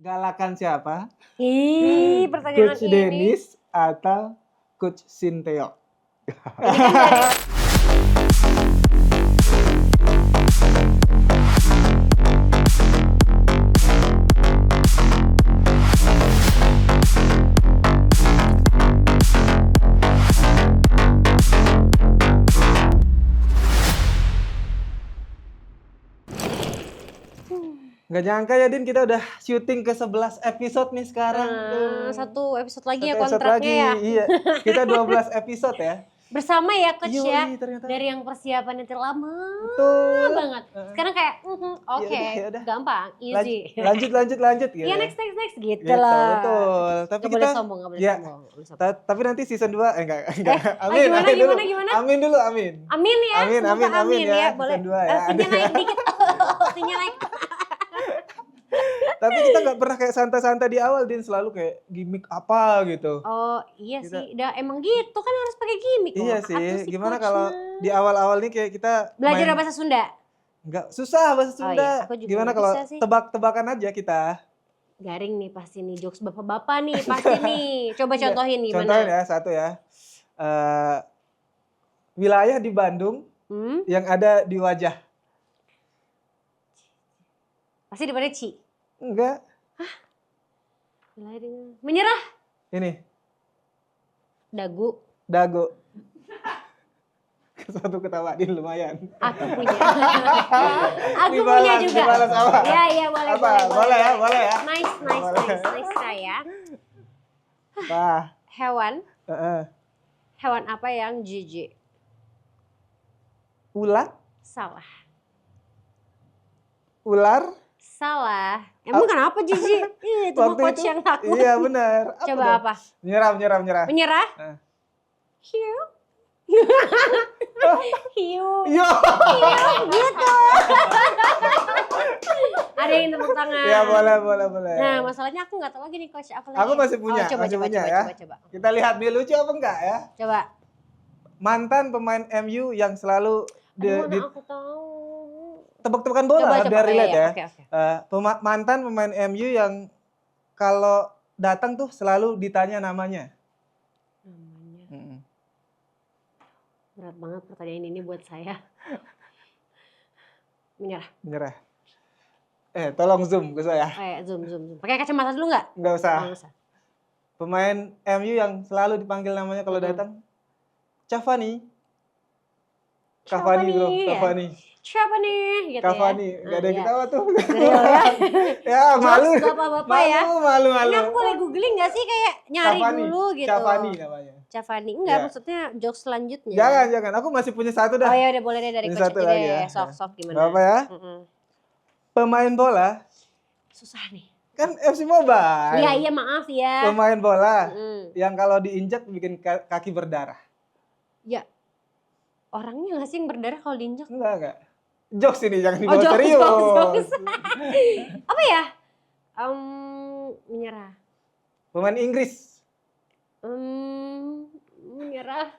Galakan siapa? Ih, pertanyaan Coach ini. Dennis atau Coach Sinteyong? Ini kan dari Nggak nyangka ya Din, kita udah syuting ke 11 episode nih sekarang. satu episode lagi ya Satu episode kontraknya lagi, ya. iya. Kita 12 episode ya. Bersama ya coach Yoi, ya. ternyata. Dari yang persiapannya lama Betul. banget. Sekarang kayak oke, Yaudah. gampang, easy. Lanjut gitu. Iya next gitu Gitu, lah. betul. Tapi Gak kita boleh sombong, gak boleh ya, sombong. tapi nanti season 2 enggak. Amin. Gimana? Amin dulu, amin. Amin ya, semoga amin ya. Boleh. Boleh. 2 ya. Sinyal naik dikit. Sinyal naik. Tapi kita nggak pernah kayak santai-santai di awal, Din, selalu kayak gimmick apa gitu. Oh iya Kita- sih, udah emang gitu kan harus pakai gimmick. Iya Atuh sih. Gimana coachnya. kalau di awal-awal nih kayak kita Belajar main- bahasa Sunda? Nggak susah bahasa Oh Sunda. iya, aku juga Gimana nggak kalau bisa sih. tebak-tebakan aja kita? Garing nih pasti nih, jokes bapak-bapak nih pasti nih. Coba contohin gimana? Contohin ya, satu ya. Wilayah di Bandung Hmm? yang ada di wajah. Pasti daripada Ci. Enggak. Menyerah. Ini, Dagu. dago. Satu ketawa Din lumayan. Aku punya. Aku Dibalas, punya juga. dibalas apa? Iya boleh. Apa? Boleh ya? Nice saya. Wah. Hewan apa yang jijik? Ular? Salah. Ular? Emang kenapa jijik? Itu mah Waktu coach itu- yang takut. Iya benar. Coba dong? apa? Menyerah. Menyerah? Eh. Hiu. Yo. Gitu. Ada yang tepuk tangan. Ya boleh. Nah, masalahnya aku nggak tahu lagi nih coach apa lagi. Aku masih punya, Coba, ya. coba. Kita lihat dia lucu apa enggak ya? Coba. Mantan pemain MU yang selalu Aduh, di mana aku tahu. tebak-tebakan bola biar relate ya. Oke. Mantan pemain MU yang kalau datang tuh selalu ditanya namanya. Namanya. Berat banget pertanyaan ini buat saya. Menyerah. Tolong zoom ke saya. Zoom. Pakai kacamata dulu nggak? Enggak usah. Nggak usah. Pemain MU yang selalu dipanggil namanya kalau datang. Cavani. Cavani bro, ya? Cavani. Siapa nih? Gitu Cavani, ya. nggak ada yang Iya. ketawa tuh. Real ya. Ya malu. Jokes bapak-bapak ya. Malu. Ini aku boleh googling nggak sih kayak nyari Cavani. dulu gitu. Cavani namanya. Cavani. Enggak, Ya. maksudnya jokes selanjutnya. Jangan. Aku masih punya satu dah. Oh ya udah boleh deh dari Ini coach satu aja lagi deh. ya. Sok gimana? Gak apa ya. Pemain bola Susah nih. kan FC Mobile. Iya maaf ya. Pemain bola Mm. yang kalau diinjak bikin kaki berdarah. Ya. Orangnya nggak sih yang berdarah kalau diinjak? Enggak. Jokes ini jangan Oh dibawa serius. jokes. Apa ya? Menyerah. Pemain Inggris. Menyerah.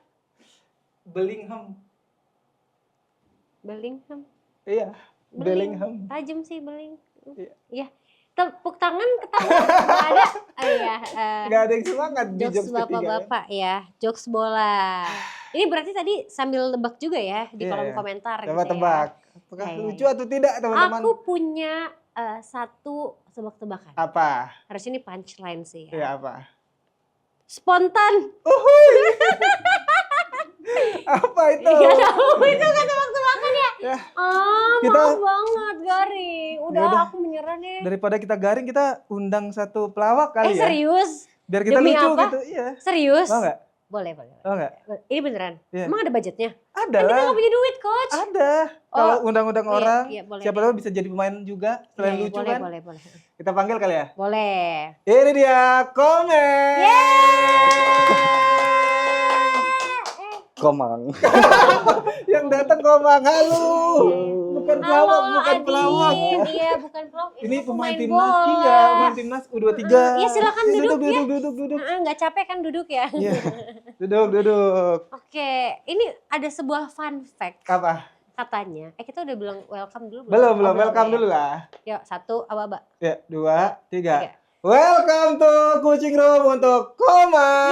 Bellingham. Iya. Bellingham. Tajam sih Belling. Iya. Iya. Tepuk tangan ketawa. Nggak ada. Iya. Nggak ada yang semangat di Jokes jokes ketiga. bapak-bapak ya. Jokes bola. Ini berarti tadi sambil tebak juga ya di Iya. kolom komentar. Coba gitu tebak. Ya. Apakah Iya. lucu atau tidak teman-teman? Aku punya satu tebak-tebakan. Apa? Harus ini punchline sih ya. Iya apa? Spontan. Apa itu? Gak tahu itu kan tebak-tebakan ya. Ya, Maaf banget Garing. Udah Yaudah. aku menyerah deh. daripada kita garing kita undang satu pelawak kali ya. Serius? Biar kita Demi lucu apa? gitu. Iya. Serius? Mau nggak? Boleh. Mau nggak? Ini beneran? Iya. Emang ada budgetnya? Ada Kan kita lah. gak punya duit coach. Ada. Kalau undang-undang iya, orang, iya, boleh siapa deh. tahu bisa jadi pemain juga. Selain Iya, lucu boleh, kan. Boleh. Kita panggil kali ya. Boleh. Ini dia Komeng. Komang. Yang datang Komang. Halo. Bukan pelawak, bukan Adin. pelawak. Iya, bukan pelawak. Ini Itu pemain bola. timnas. Iya, pemain timnas U23. Iya, silakan duduk ya. Duduk. Nggak capek kan duduk ya? Iya. Duduk. Oke, ini ada sebuah fun fact. Apa? katanya, kita udah bilang welcome dulu Belum, Oh, welcome ya. dulu lah. Yuk, 1, aba-aba. Ya, 2, 3. Tiga. Welcome to Kucing Room untuk Komang.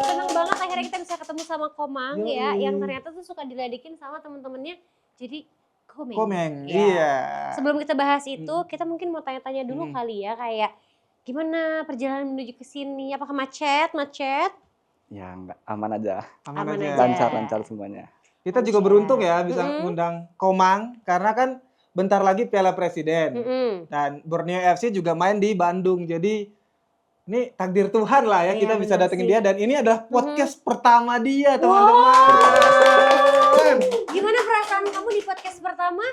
Seneng banget akhirnya kita bisa ketemu sama Komang ya, Yoi. yang ternyata tuh suka diledekin sama temen-temennya jadi Komeng. Komeng, Ya. iya. Sebelum kita bahas itu, kita mungkin mau tanya-tanya dulu Hmm. kali ya, kayak gimana perjalanan menuju ke sini? Apakah macet? Ya enggak, aman aja. Aman aja. Lancar semuanya. Kita juga Lancar. beruntung ya bisa Mm-mm. ngundang Komang karena kan bentar lagi Piala Presiden. Mm-mm. Dan Borneo FC juga main di Bandung. Jadi ini takdir Tuhan lah ya Iya, kita bisa benar datengin sih. dia dan ini adalah podcast pertama dia, teman-teman. Gimana perasaan kamu di podcast pertama?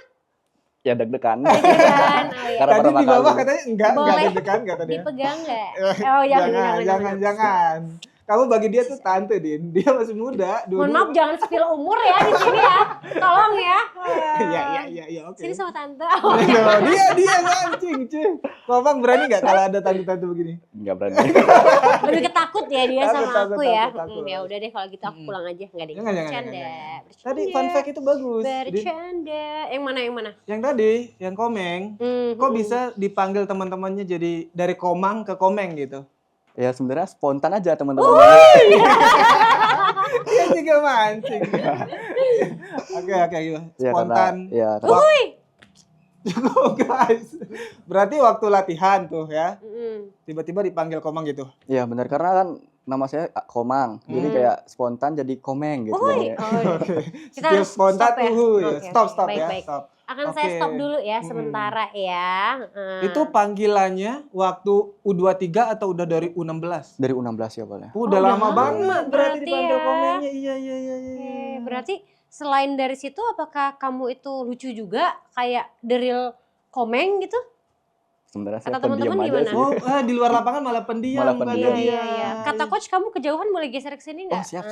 Ya deg-degan. Deg-degan, oh ya. Karena Tadi pertama di bawah kali. katanya enggak Boleh deg-degan kata dia. Dipegang nggak? Oh jangan. Kamu bagi dia tuh tante, Din. Dia masih muda. Mohon maaf jangan spill umur ya di sini ya. Tolong ya. Iya, oke. Sini sama tante. Dia mancing, cuy. Komang berani nggak kalau ada tante-tante begini? Enggak berani. Lebih ketakut ya dia Takut, sama takut, aku ya. takut. Ya udah deh kalau gitu aku pulang aja. Enggak deh. Jangan. Bercanda. Tadi fun fact itu bagus. Din. Bercanda. Yang mana? Yang tadi, yang Komeng, kok bisa dipanggil teman-temannya jadi dari Komang ke Komeng gitu? Ya sebenarnya spontan aja teman-teman. Dia juga mancing. Oke, Ya, spontan. karena Cukup, guys. Berarti waktu latihan tuh ya, Mm-mm. tiba-tiba dipanggil Komang gitu. ya benar karena kan nama saya Komang. Jadi kayak spontan jadi Komeng gitu. Uhuy. jadinya. Oh, kita Setiap harus spontan, stop ya. uhuy. Oke, Stop oke. ya, Baik. stop. Akan saya Oke. stop dulu ya sementara ya. Itu panggilannya waktu U23 atau udah dari U16? Dari U16 ya boleh. Udah udah lama lama banget berarti berarti dipanggil ya. Komengnya. Iya. Oke, berarti selain dari situ apakah kamu itu lucu juga kayak the real Komeng gitu? Sebenarnya Kata saya pendiam teman-teman aja gimana? sih. Oh, di luar lapangan malah pendiam. Malah kata pendiam. dia. Iya. Kata coach kamu kejauhan boleh geser ke sini nggak? Oh, siap.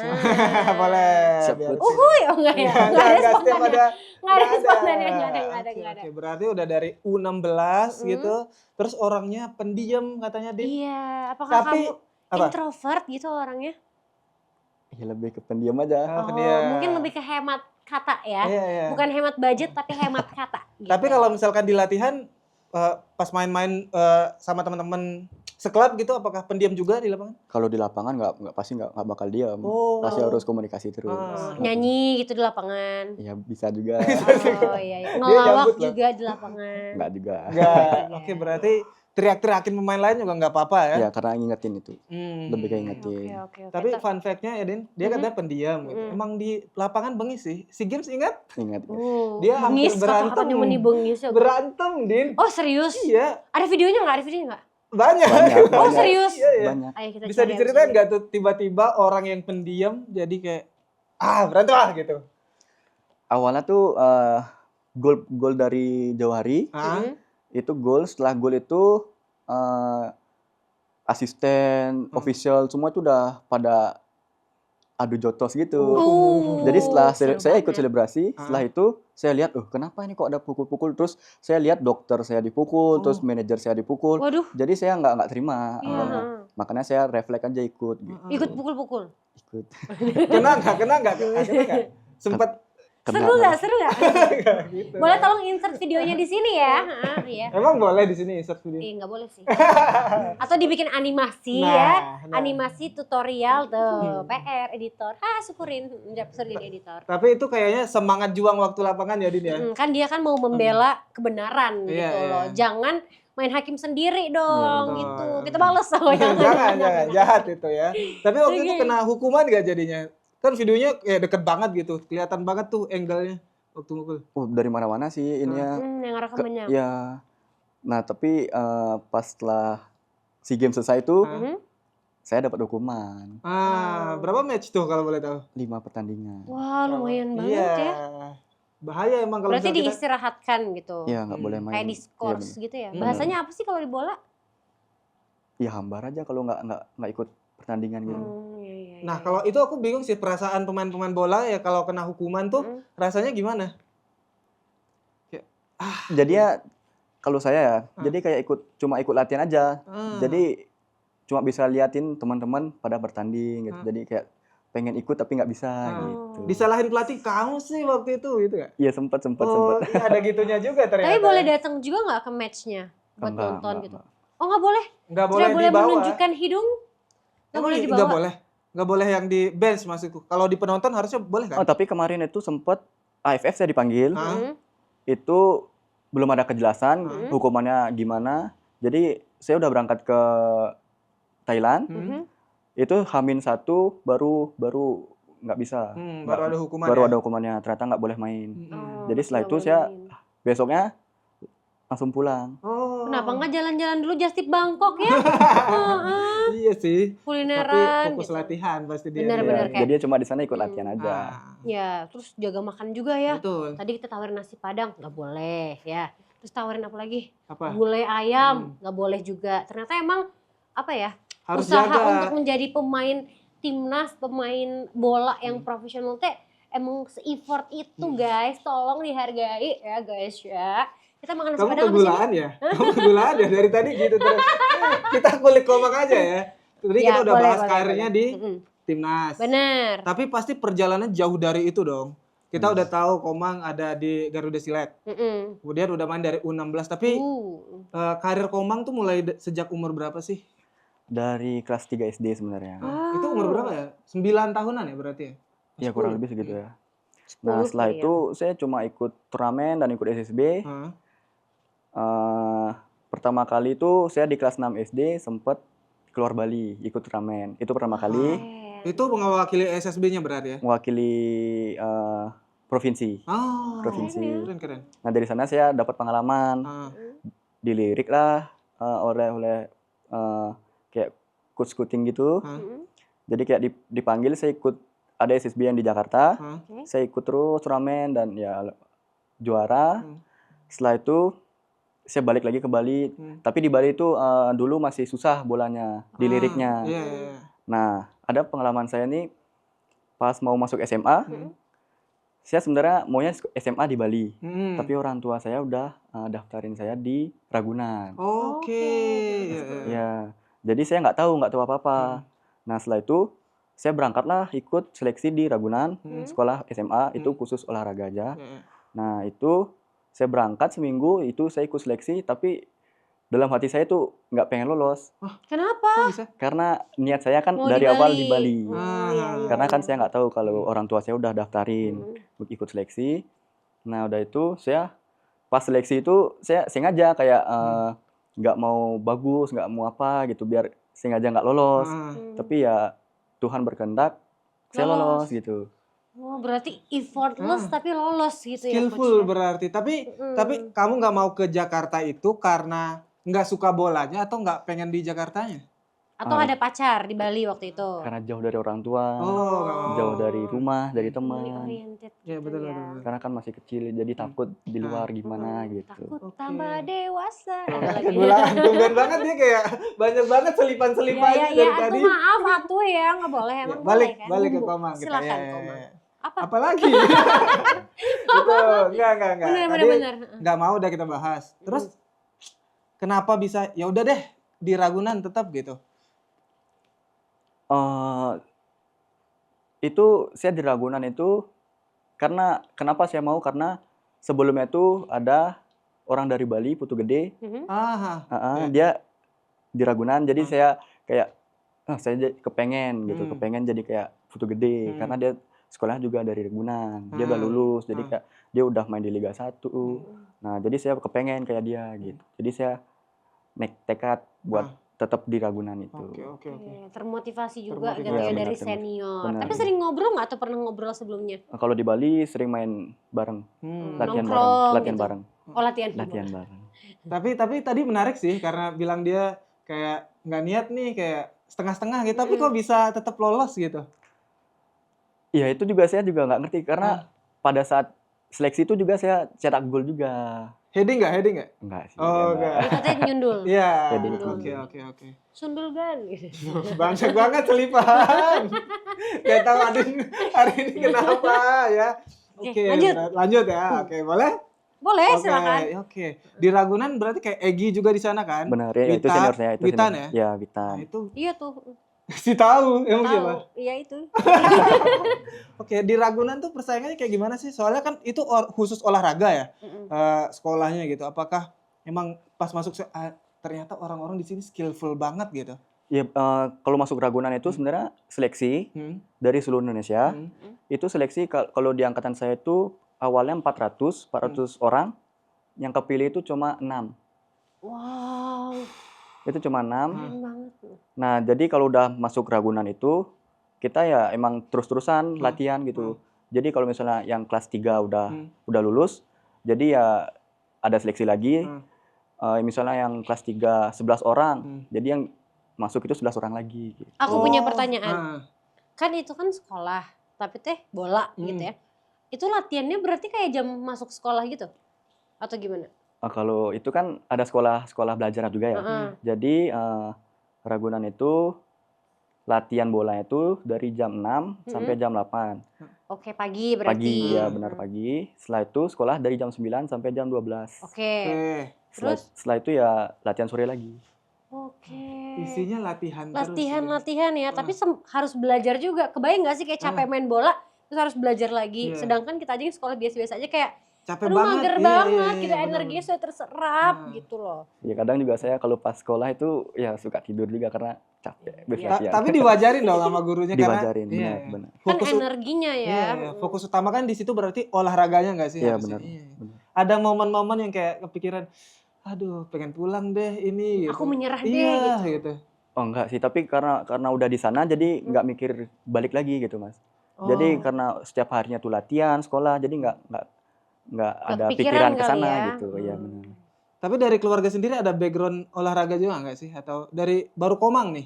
Boleh. Siap, biar- Coach. Uhuy, oh enggak ya? Enggak ada setiap spontannya. ada. Enggak ada nggak spontannya, enggak ada. Oke, berarti udah dari U16 gitu. Terus orangnya pendiam katanya, Din. Iya, apakah Tapi, kamu apa? introvert gitu orangnya? Ya lebih ke pendiam aja. Oh, pendiam. Mungkin lebih ke hemat kata ya. Iya. Bukan hemat budget tapi hemat kata. Gitu. Tapi kalau misalkan di latihan pas main-main sama teman-teman seklub gitu, apakah pendiam juga di lapangan? Kalau di lapangan pasti nggak bakal diam. Oh. Pasti harus komunikasi terus. Nyanyi gitu di lapangan. Ya bisa juga. Oh iya. Ngelawak juga di lapangan. Enggak juga. Enggak. Oke, berarti teriak-teriakin pemain lain juga nggak apa-apa ya? Ya karena ngingetin itu. Lebih kayak ngingetin. Oke. Tapi fun fact-nya ya, Din, dia katanya pendiam gitu. Emang di lapangan bengis sih. Si Games ingat? Ingat. Dia hampir bengis, berantem. kata-katanya meni bengis ya. Berantem, Din. Oh serius? Iya, Ada videonya nggak? banyak. Oh serius? Iya. Banyak. Ayo kita Bisa cari diceritain abis ini. nggak tuh tiba-tiba orang yang pendiam jadi kayak berantem gitu. Awalnya tuh gol dari Jawahari itu gol. Setelah gol itu asisten, official semua itu udah pada adu jotos gitu. Jadi setelah seru saya ikut banget. selebrasi, setelah itu saya lihat, kenapa ini kok ada pukul-pukul? Terus saya lihat dokter saya dipukul, terus manajer saya dipukul. Waduh. Jadi saya nggak terima. Iya. Makanya saya refleks aja ikut. Gitu. Ikut pukul-pukul. Ikut. Kena nggak? Sempet Seru nggak? gitu. Boleh tolong insert videonya di sini ya? Iya. Emang boleh di sini insert video? Nggak boleh sih. Atau dibikin animasi Nah, ya. nah. Animasi tutorial tuh. PR, editor. Syukurin. Suruh jadi editor. Tapi itu kayaknya semangat juang waktu lapangan ya, Din ya? Kan dia kan mau membela kebenaran Iya, gitu loh. iya. Jangan main hakim sendiri dong Iya, gitu. betul. Kita balas sama yang jangan, jahat itu ya. Tapi waktu itu Oke. kena hukuman gak jadinya? Kan videonya deket banget gitu, kelihatan banget tuh angle-nya waktu mukul. Dari mana-mana sih ininya. yang rekamannya. Ya. Nah, tapi pas setelah SEA Games selesai itu, saya dapat hukuman Berapa match tuh kalau boleh tahu? 5 pertandingan. Wah lumayan banget Iya. ya. Bahaya emang kalau Berarti misalnya kita diistirahatkan gitu. Ya nggak boleh main. Kayak diskors Iya, gitu ya. Bahasanya apa sih kalau di bola? ya hambar aja kalau nggak ikut pertandingan gitu. Iya. Nah, kalau itu aku bingung sih perasaan pemain-pemain bola ya kalau kena hukuman tuh rasanya gimana? Jadi ya kalau saya ya, jadi kayak cuma ikut latihan aja. Jadi cuma bisa liatin teman-teman pada bertanding gitu. Jadi kayak pengen ikut tapi nggak bisa Ah. gitu. Disalahin pelatih, kamu sih waktu itu gitu nggak? Iya sempat. Oh, iya, ada gitunya juga ternyata. Tapi boleh datang juga nggak ke matchnya buat Enggak, nonton enggak, gitu? enggak. Oh nggak boleh? Nggak boleh Tidak boleh dibawa. menunjukkan hidung? Nggak boleh dibawa? Nggak boleh. Nggak boleh yang di bench maksudku. Kalau di penonton harusnya boleh kan? Oh tapi kemarin itu sempat AFF saya dipanggil. Hah? Mhm. Itu belum ada kejelasan Hmm. hukumannya gimana. Jadi saya udah berangkat ke Thailand. Mhm. Itu H-1 baru nggak bisa. Baru ada hukuman. Baru ya? ada hukumannya. Ternyata nggak boleh main. Oh, Jadi masih setelah nggak itu boleh saya main. besoknya langsung pulang. Oh. Kenapa nggak jalan-jalan dulu just tip Bangkok ya? Heeh. Iya sih. Tapi Kulineran. fokus gitu. latihan pasti dia. Benar-benar Ya, kayak- jadi cuma di sana ikut latihan aja. Ya, terus jaga makan juga ya. Betul. Tadi kita tawarin nasi Padang, nggak boleh ya. Terus tawarin apa lagi? Apa? Gulai ayam, nggak boleh juga. Ternyata emang apa ya? Harus usaha jaga. untuk menjadi pemain timnas, pemain bola yang profesional teh emang se-effort itu guys. Tolong dihargai ya guys ya. Kita makan nasi Kamu Padang habis ini. kegulaan ya? Kamu kegulaan ya dari tadi gitu terus. Kita kulik komang aja ya. Tadi Ya, kita udah boleh, bahas boleh, karirnya boleh. di Mm-mm. timnas. Bener. Tapi pasti perjalanan jauh dari itu dong. Kita udah tahu Komang ada di Garuda Select. Mm-mm. Kemudian udah main dari U16. Tapi karir Komang tuh mulai sejak umur berapa sih? Dari kelas 3 SD sebenarnya. Itu umur berapa ya? 9 tahunan ya berarti ya? Ya 10. kurang lebih segitu ya. 10 Nah setelah kali ya. itu saya cuma ikut turnamen dan ikut SSB. Hah? Pertama kali itu saya di kelas 6 SD sempat keluar Bali ikut turnamen. Itu pertama kali Keren. Itu mewakili SSB-nya berarti ya? mewakili provinsi. Oh, Provinsi. Keren. Nah dari sana saya dapat pengalaman, Ah, dilirik lah oleh kayak coach scouting gitu. ah, Mm-mm. Jadi kayak dipanggil saya ikut ada SSB yang di Jakarta. ah. Saya ikut terus turnamen dan ya juara. Setelah itu saya balik lagi ke Bali. Tapi di Bali itu dulu masih susah bolanya, diliriknya. Iya, iya. Nah, ada pengalaman saya nih pas mau masuk SMA. Saya sebenarnya maunya SMA di Bali. Tapi orang tua saya udah daftarin saya di Ragunan. Oke. Iya, iya. Ya, jadi saya nggak tahu apa-apa. Nah, setelah itu saya berangkatlah ikut seleksi di Ragunan, sekolah SMA itu khusus olahraga aja. Iya, iya. Nah, itu saya berangkat seminggu, itu saya ikut seleksi, tapi dalam hati saya tuh nggak pengen lolos. Kenapa? Kok bisa? Karena niat saya kan Mau dari di awal Bali. di Bali. Oh, iya, iya, Karena kan iya. saya nggak tahu kalau orang tua saya udah daftarin untuk ikut seleksi. Nah, udah itu saya pas seleksi itu saya sengaja kayak nggak mau bagus, nggak mau apa gitu, biar sengaja nggak lolos. Tapi ya Tuhan berkehendak saya Lolos. lolos gitu. Oh, berarti effortless tapi lolos gitu ya, Skillful coach. berarti. Tapi kamu nggak mau ke Jakarta itu karena nggak suka bolanya atau nggak pengen di Jakartanya? Atau ada pacar di Bali waktu itu? Karena jauh dari orang tua, Oh, nggak mau. jauh dari rumah, dari Money teman. oriented Iya, gitu betul, ya. betul. Karena kan masih kecil, jadi takut di luar gimana gitu. Takut Oke. tambah dewasa. Tuh, Ada lagi. kegulaan, tumben banget dia kayak banyak banget selipan-selipan Ya, dari ya, tadi. atuh maaf, atuh ya, nggak boleh, Ya, emang balik boleh kan? balik ke Bumbu. Komang kita. Silakan Ya, Komang. ya. Apa? Apa lagi? Itu enggak. Bener, Tadi bener. nggak mau udah kita bahas. Terus kenapa bisa ya udah deh di Ragunan tetap gitu? Itu saya di Ragunan itu karena kenapa saya mau, karena sebelumnya itu ada orang dari Bali, Putu Gede, Ah, dia di Ragunan, jadi saya kayak saya kepengen gitu, kepengen jadi kayak Putu Gede karena dia sekolahnya juga dari Ragunan, dia udah lulus, jadi kayak dia udah main di Liga 1. Nah, jadi saya kepengen kayak dia gitu. Jadi saya tekad buat tetap di Ragunan itu. Oke. Termotivasi juga gitu Termotivasi. ya dari Benar, senior. benar. Tapi sering ngobrol nggak atau pernah ngobrol sebelumnya? Kalau di Bali sering main bareng, latihan Nongkrong latihan gitu. bareng, Oh, latihan. latihan bareng. Tapi tadi menarik sih karena bilang dia kayak nggak niat nih kayak setengah-setengah gitu, tapi kok bisa tetap lolos gitu? Iya, itu juga saya juga nggak ngerti karena pada saat seleksi itu juga saya cetak gol juga. Heading nggak? Enggak sih. Oh, enggak. enggak. Itu teh nyundul. Iya. Heading. Oke. Sundul gan gitu. Banyak banget selipan. Gak tahu hari ini kenapa ya. Oke, lanjut ya. Oke, boleh? Boleh, Oke, silakan. Oke. Di Ragunan berarti kayak Egi juga di sana kan? Benar ya, itu Witan- senior saya, itu Witan senior. ya? Ya, Witan. Nah, itu Iya tuh. Si tahu, emang siapa? Tahu, iya itu. Oke, di Ragunan tuh persaingannya kayak gimana sih? Soalnya kan itu khusus olahraga ya, Mm-mm. sekolahnya gitu. Apakah emang pas masuk ternyata orang-orang di sini skillful banget gitu? Ya, kalau masuk Ragunan itu sebenarnya seleksi Hmm. dari seluruh Indonesia. Hmm. Itu seleksi kalau di angkatan saya itu awalnya 400 orang, yang kepilih itu cuma 6. Wow, Itu cuma 6. keren banget tuh. Nah, jadi kalau udah masuk Ragunan itu kita ya emang terus-terusan latihan gitu. Jadi kalau misalnya yang kelas 3 udah lulus, jadi ya ada seleksi lagi. Misalnya yang kelas 3 11 orang, jadi yang masuk itu 11 orang lagi gitu. Aku punya pertanyaan. Kan itu kan sekolah, tapi bola gitu ya. Itu latihannya berarti kayak jam masuk sekolah gitu? Atau gimana? Kalau itu kan ada sekolah belajar juga ya. Jadi Ragunan itu latihan bola itu dari jam 6 sampai jam 8. Oke, pagi berarti. Pagi, ya benar pagi. Setelah itu sekolah dari jam 9 sampai jam 12. Oke. Terus? Setelah itu ya latihan sore lagi. Oke. Isinya latihan Latihan ya, tapi harus belajar juga. Kebayang gak sih kayak capek main bola, terus harus belajar lagi. Sedangkan kita aja yang sekolah biasa-biasa aja kayak capek aduh, banget, mager banget, gitu energinya sudah terserap gitu loh. Ya kadang juga saya kalau pas sekolah itu ya suka tidur juga karena capek. Tapi diwajarin dong sama gurunya diwajarin, karena benar. Kan energinya ya. Fokus utama kan di situ berarti olahraganya nggak sih? Iya benar. Ada momen-momen yang kayak kepikiran, aduh pengen pulang deh ini. Gitu. Aku menyerah deh gitu. Oh enggak sih, tapi karena udah di sana jadi nggak mikir balik lagi gitu mas. Jadi karena setiap harinya tuh latihan sekolah, jadi nggak ada pikiran ke sana ya. gitu. Iya benar. Tapi dari keluarga sendiri ada background olahraga juga nggak sih? Atau dari baru Komang nih?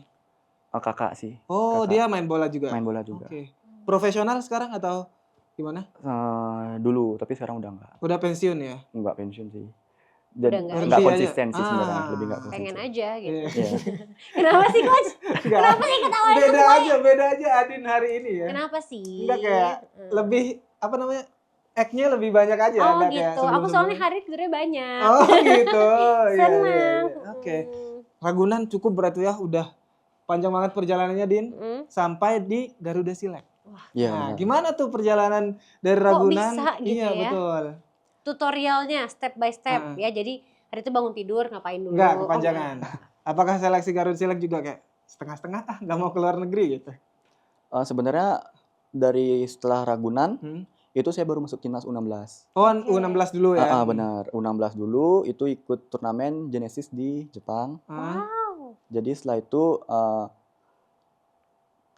Kakak sih. Oh kakak. Dia main bola juga? Main bola juga. Oke. Profesional sekarang atau gimana? Dulu, tapi sekarang udah enggak. Udah pensiun ya? Enggak pensiun sih. Udah Enggak konsisten sih sebenarnya, lebih enggak konsisten. Pengen aja gitu. Iya. Kenapa sih coach? Kenapa sih ketawa? Beda aja Adin hari ini ya. Kenapa sih? Enggak kayak lebih apa namanya? Act-nya lebih banyak aja. Oh gitu. Aku soalnya hari tidurnya banyak. Oh gitu. Senang. Oke. Ragunan cukup berarti ya, udah panjang banget perjalanannya Din. Sampai di Garuda Silek. Nah, gimana tuh perjalanan dari Ragunan? Kok bisa gitu iya, ya? betul. Tutorialnya step by step ya. Jadi hari itu bangun tidur ngapain dulu? Enggak, kepanjangan. Apakah seleksi Garuda Silek juga kayak setengah-setengah nggak mau keluar negeri gitu? Sebenarnya dari setelah Ragunan itu saya baru masuk timnas U16. Oh, U16 dulu ya? Benar, U16 dulu itu ikut turnamen Genesis di Jepang. Wow. Jadi setelah itu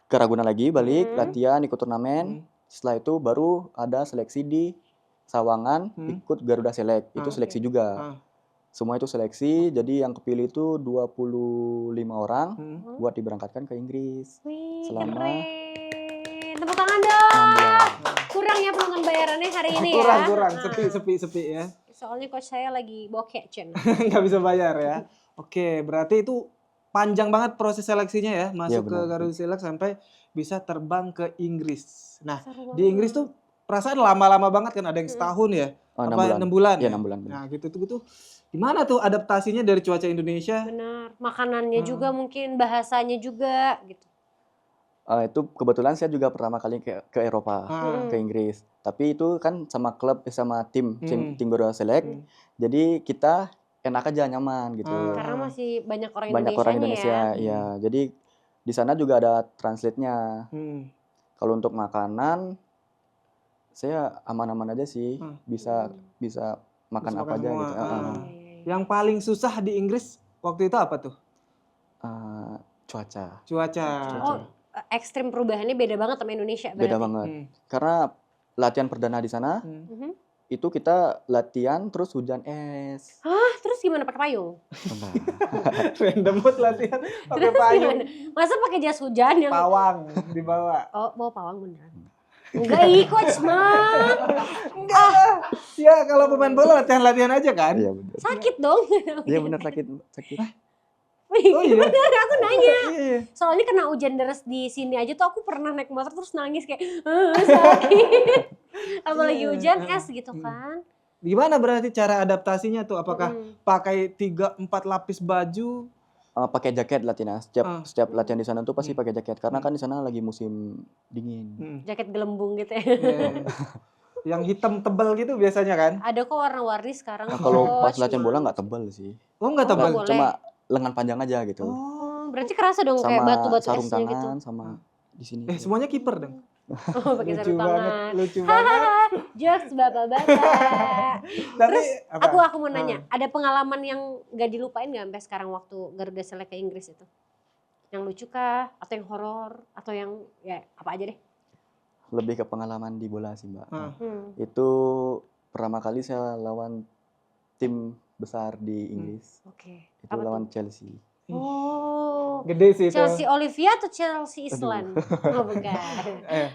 ke Ragunan lagi balik latihan ikut turnamen. Setelah itu baru ada seleksi di Sawangan ikut Garuda Select. Itu seleksi juga. Semua itu seleksi. Jadi yang kepilih itu 25 orang buat diberangkatkan ke Inggris. Wih, selama keren. Tepuk tangan dong. Kurang ya penonton bayarannya hari ini ya. Kurang. Sepi ya. Soalnya coach saya lagi bokeh, Cen. Nggak bisa bayar ya. Oke, berarti itu panjang banget proses seleksinya ya. Masuk ke Garuda Select sampai bisa terbang ke Inggris. Nah, di Inggris tuh perasaan lama-lama banget kan, ada yang setahun ya. 6 bulan. 6 bulan ya? ya? 6 bulan. Nah, gitu. Gimana tuh adaptasinya dari cuaca Indonesia? Benar. Makanannya juga mungkin, bahasanya juga gitu. Itu kebetulan saya juga pertama kali ke Eropa, ke Inggris. Tapi itu kan sama klub, sama tim Garuda Select. Jadi kita enak aja, nyaman gitu. Karena masih banyak orang Indonesia ya. Jadi di sana juga ada translate-nya. Kalau untuk makanan saya aman-aman aja sih, bisa makan apa aja gitu. Yang paling susah di Inggris waktu itu apa tuh? Cuaca. Oh, ekstrim perubahannya beda banget sama Indonesia berarti. Beda banget. Karena latihan perdana di sana itu kita latihan terus hujan es. Hah? Terus gimana, pakai payung? Random banget latihan pakai payung. Masa pakai jas hujan yang pawang dibawa? Oh, bawa pawang beneran. Enggak, coach mah. Enggak. Ya kalau pemain bola latihan aja kan? Iya benar. Sakit dong. Iya benar, sakit. Oh iya. Bener, aku nanya. Iya. Soalnya kena hujan deras di sini aja tuh aku pernah naik motor terus nangis kayak sakit. Apalagi hujan es gitu kan. Gimana berarti cara adaptasinya tuh? Apakah pakai 3-4 lapis baju pakai jaket latihan. Setiap latihan di sana tuh pasti pakai jaket karena kan di sana lagi musim dingin. Jaket gelembung gitu ya. Iya. Yang hitam tebal gitu biasanya kan? Ada kok warna-warni sekarang. Nah, kalau pas Coach, latihan bola gimana? nggak tebal sih. Oh nggak Oh, tebal? nggak boleh. Cuma lengan panjang aja gitu. Berarti kerasa dong kayak Sama batu-batu sarung esnya gitu. tangan sama di sini. Semuanya kiper dong. Oh, pakai Lucu sarung banget, tangan. lucu banget. Jokes bapak-bapak. Tapi Terus apa? aku mau nanya, ada pengalaman yang gak dilupain gak sampai sekarang waktu Garuda Select ke Inggris itu? Yang lucu kah? Atau yang horor? Atau yang ya apa aja deh? Lebih ke pengalaman di bola sih Mbak. Hmm. Itu pertama kali saya lawan tim besar di Inggris. Oke. Itu Apa lawan tuh? Chelsea. Oh. Gede sih itu. Chelsea Olivia atau Chelsea Island? Oh bukan.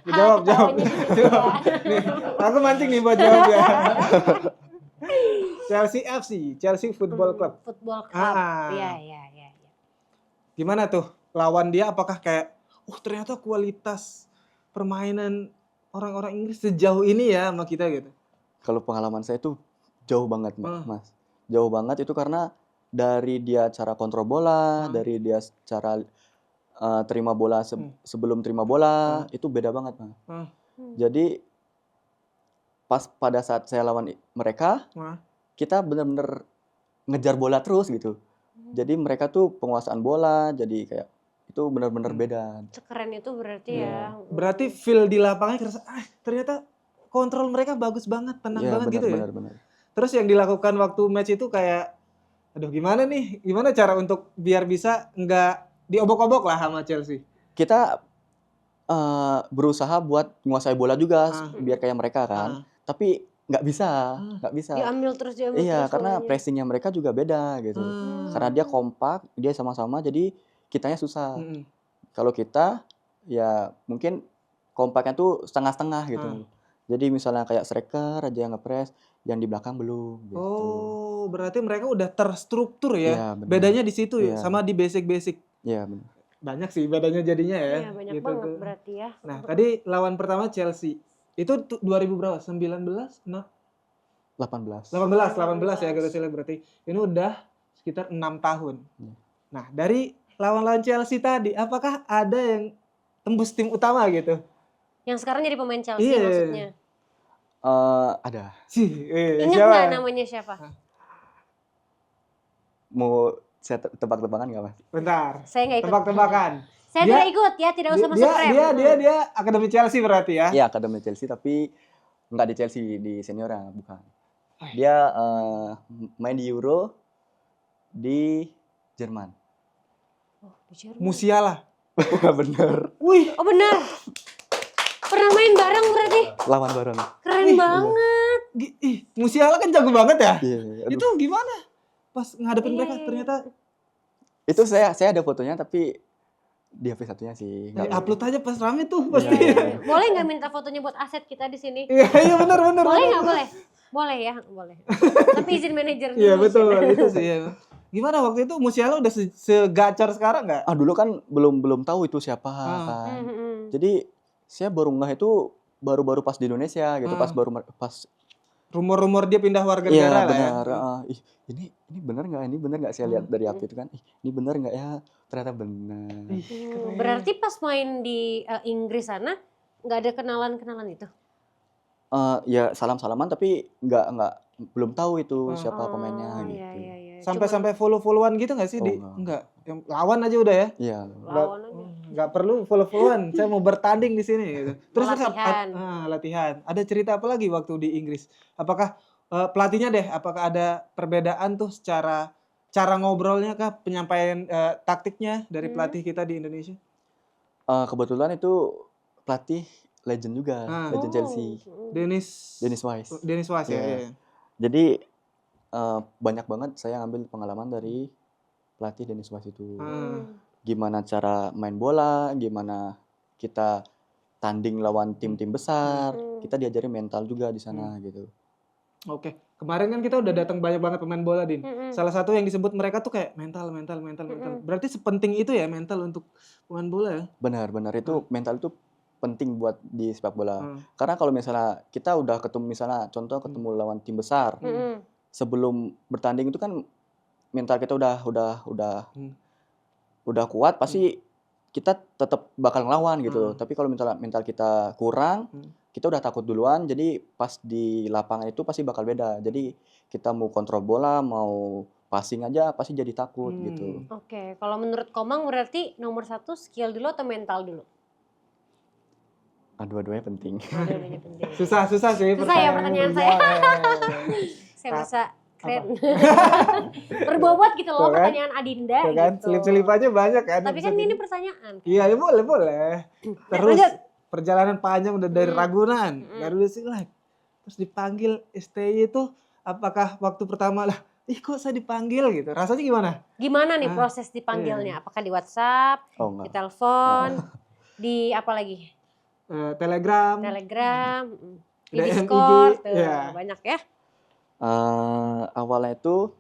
Jawab. Ketawanya di situ ya. Nih, aku mancing nih buat jawab ya. Chelsea FC, Chelsea Football Club. Football Club. Ah. Iya. Gimana tuh lawan dia? Apakah kayak, ternyata kualitas permainan orang-orang Inggris sejauh ini ya sama kita gitu? Kalau pengalaman saya tuh jauh banget Mas. Jauh banget itu karena dari dia cara kontrol bola, dari dia cara terima bola sebelum terima bola, itu beda banget Mas. Jadi pas pada saat saya lawan mereka, kita benar-benar ngejar bola terus gitu. Jadi mereka tuh penguasaan bola, jadi kayak itu benar-benar beda. Sekeren itu berarti ya. Berarti feel di lapangan kerasa, ternyata kontrol mereka bagus banget, tenang banget gitu ya. Benar. Terus yang dilakukan waktu match itu kayak, aduh gimana nih, gimana cara untuk biar bisa nggak diobok-obok lah sama Chelsea? Kita berusaha buat menguasai bola juga biar kayak mereka kan, tapi nggak bisa. Diambil terus. Iya, karena bolanya. pressingnya mereka juga beda gitu. Karena dia kompak, dia sama-sama, jadi kitanya susah. Kalau kita ya mungkin kompaknya tuh setengah-setengah gitu. Jadi misalnya kayak striker aja yang nge-press, yang di belakang belum gitu. Oh, berarti mereka udah terstruktur ya. Iya, benar. Bedanya di situ ya, Iya. sama di basic-basic. Iya, benar. Banyak sih bedanya jadinya ya. Iya, banyak gitu banget tuh. berarti ya. Nah, tadi lawan pertama Chelsea. Itu 2000 berapa? 19? Nah, 18. 18 ya Garuda Select berarti. Ini udah sekitar 6 tahun. Nah, dari lawan-lawan Chelsea tadi, apakah ada yang tembus tim utama gitu? Yang sekarang jadi pemain Chelsea maksudnya. Ada. Ingat nggak namanya siapa? Mau saya tebak-tebakan nggak Mas? Bentar. Saya nggak ikut. Tebak-tebakan. Saya tidak ikut ya, tidak usah masuk rem. Dia akademi Chelsea berarti ya? Iya, akademi Chelsea tapi nggak di Chelsea, di seniornya bukan. Dia main di Euro di Jerman. Oh, di Jerman. Musiala. Bener. Wih. Oh benar. Pernah main bareng berarti? Lawan bareng. Keren banget. Musiala kan jago banget ya? Iya. Itu gimana? Pas ngadepin mereka ternyata. Itu saya ada fotonya tapi di HP satunya sih. Upload aja pas rame tuh pasti. Iya. Boleh nggak minta fotonya buat aset kita di sini? Iya benar. Boleh nggak boleh? Boleh ya, boleh. Tapi izin manajer dulu. Iya betul, itu sih ya. Gimana waktu itu Musiala udah segacor sekarang nggak? Dulu kan belum tahu itu siapa kan. Jadi saya baru ngeh itu baru pas di Indonesia gitu, pas rumor-rumor dia pindah warga negara lah ya. Ini benar nggak? Ini benar nggak? Saya lihat dari update itu kan. Ini benar nggak ya? Ternyata benar. Berarti pas main di Inggris sana nggak ada kenalan itu? Ya salam-salaman tapi belum tahu itu siapa pemainnya gitu. Iya. Sampai follow-followan gitu nggak sih? Enggak. Yang lawan aja udah ya? Iya. Lawan aja. Nggak perlu follow-followan. Saya mau bertanding di sini gitu. Terus latihan. Latihan. Ada cerita apa lagi waktu di Inggris? Apakah pelatihnya deh? Apakah ada perbedaan tuh secara cara ngobrolnya kah? Penyampaian taktiknya dari pelatih kita di Indonesia? Kebetulan itu pelatih legend juga, legend Chelsea. Dennis Wise ya. Jadi banyak banget saya ngambil pengalaman dari pelatih Dennis Wise itu. Gimana cara main bola, gimana kita tanding lawan tim-tim besar, kita diajarin mental juga di sana gitu. Oke, kemarin kan kita udah datang banyak banget pemain bola, Din. Salah satu yang disebut mereka tuh kayak mental. Berarti sepenting itu ya mental untuk pemain bola ya? Benar, itu mental itu penting buat di sepak bola. Karena kalau misalnya kita udah ketemu, misalnya contoh ketemu lawan tim besar, sebelum bertanding itu kan mental kita udah udah kuat pasti kita tetap bakal ngelawan gitu. Tapi kalau mental kita kurang, kita udah takut duluan. Jadi pas di lapangan itu pasti bakal beda. Jadi kita mau kontrol bola, mau passing aja pasti jadi takut gitu. Oke, kalau menurut Komang berarti nomor 1 skill dulu atau mental dulu? Dua-duanya penting. Dua-duanya penting. Susah sih Susah ya pertanyaan saya. Saya merasa keren. Berbobot gitu loh Tuh kan? pertanyaan Adinda Tuh kan, gitu. selip-selip aja banyak kan. Tapi kan ini pertanyaan. Iya, ya boleh. Terus lanjut. perjalanan panjang udah dari Ragunan, Garuda Select. Terus dipanggil STY itu apakah waktu pertama lah, kok saya dipanggil gitu. Rasanya gimana? Gimana nih proses dipanggilnya? Apakah di WhatsApp, Oh di enggak. telepon, di apa lagi? Telegram, Di DM, Discord, IG, ya. banyak ya. Awalnya itu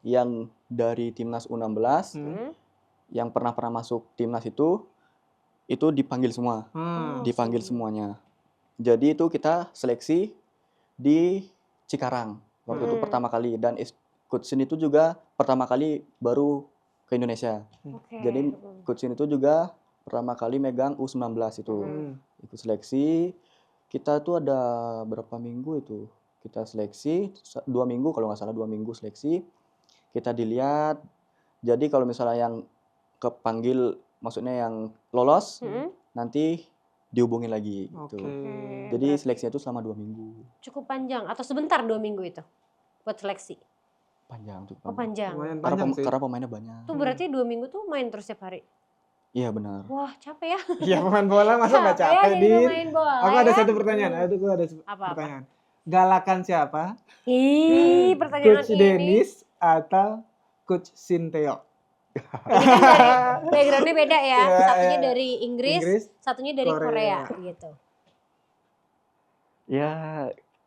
yang dari timnas U16 yang pernah masuk timnas itu dipanggil semua, dipanggil semuanya. Jadi itu kita seleksi di Cikarang waktu itu pertama kali, dan Coach Sin itu juga pertama kali baru ke Indonesia. Jadi Coach Sin itu juga pertama kali megang U19 itu ikut seleksi. Kita tuh ada berapa minggu itu kita seleksi, 2 minggu kalau nggak salah, 2 minggu seleksi. Kita dilihat, jadi kalau misalnya yang kepanggil, maksudnya yang lolos, nanti dihubungin lagi gitu. Jadi seleksinya itu selama 2 minggu. Cukup panjang atau sebentar 2 minggu itu buat seleksi? Panjang tuh. Oh panjang. Lumayan panjang sih. Karena pemainnya banyak. Tuh berarti 2 minggu tuh main terus setiap hari? Iya benar. Wah capek ya. Iya, pemain bola masa nggak Capek ya capek, jadi Din? pemain bola Aku ada ya. satu pertanyaan. Gue ada pertanyaan. Galakan siapa? Pertanyaan Coach ini. Dennis atau Coach Sinteyong? Ini kan dari backgroundnya beda ya. Iya, Satunya iya. dari Inggris, satunya dari Korea gitu. Ya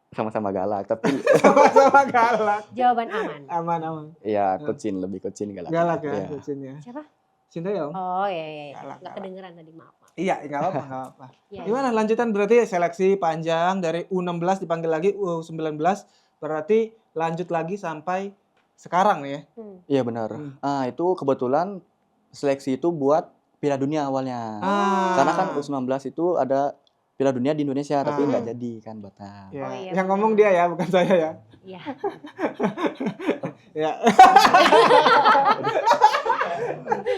sama-sama galak, tapi Sama-sama galak. Jawaban aman. Aman. ya Coach Sin, lebih Coach Sin galak. Galak ya, Iya. Coach Sin ya. Siapa? Sinteyong? Oh iya. Galak. Nggak kedengeran tadi, maaf. Iya, nggak apa-apa. Iya, Gimana lanjutan, berarti seleksi panjang dari U16 dipanggil lagi U19, berarti lanjut lagi sampai sekarang nih ya? Iya benar. Itu kebetulan seleksi itu buat Piala Dunia awalnya. Karena kan U19 itu ada Piala Dunia di Indonesia, tapi nggak jadi kan batal. Ya. Oh, iya, Yang ngomong dia ya, bukan saya ya. Iya. Ya.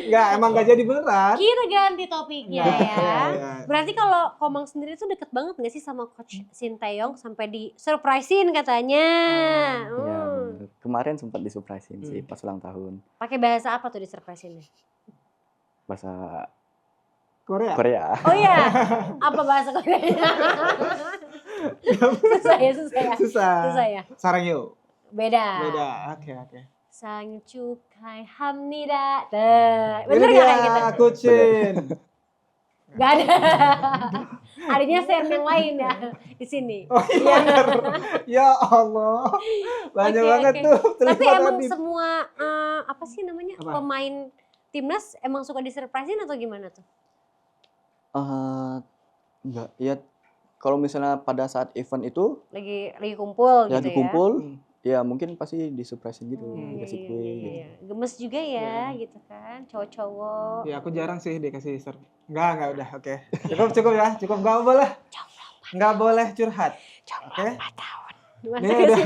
Nggak, emang nggak jadi beneran. Kita ganti topiknya ya. Iya. Berarti kalau Komang sendiri tuh deket banget gak sih sama Coach Sinteyong sampai di surprisein katanya? Iya benar. Kemarin sempat disurprisein sih pas ulang tahun. Pakai bahasa apa tuh di surpriseinnya? Bahasa Korea. Korea. Oh iya, apa bahasa Korea? Susah ya. Sarangyo. Beda. Oke. Sangcukai hamnida. Ini Bener dia, gak kayak gitu? Coach Sin. Gak ada. Adanya share yang lain ya di sini. Oh iya bener. Ya Allah. Banyak Oke, banget oke. tuh. Tapi terlibat emang tadi. semua apa sih namanya Apa? pemain timnas emang suka disurprisein atau gimana tuh? Enggak, ya kalau misalnya pada saat event itu Lagi kumpul ya gitu dikumpul, ya. ya mungkin pasti disurprisein gitu, dikasih kue gitu. Iya. Gemes juga ya gitu kan, cowok-cowok. Ya aku jarang sih dikasih surprise. Enggak udah, oke. Cukup ya, cukup, nggak boleh curhat. Oke. Ini udah,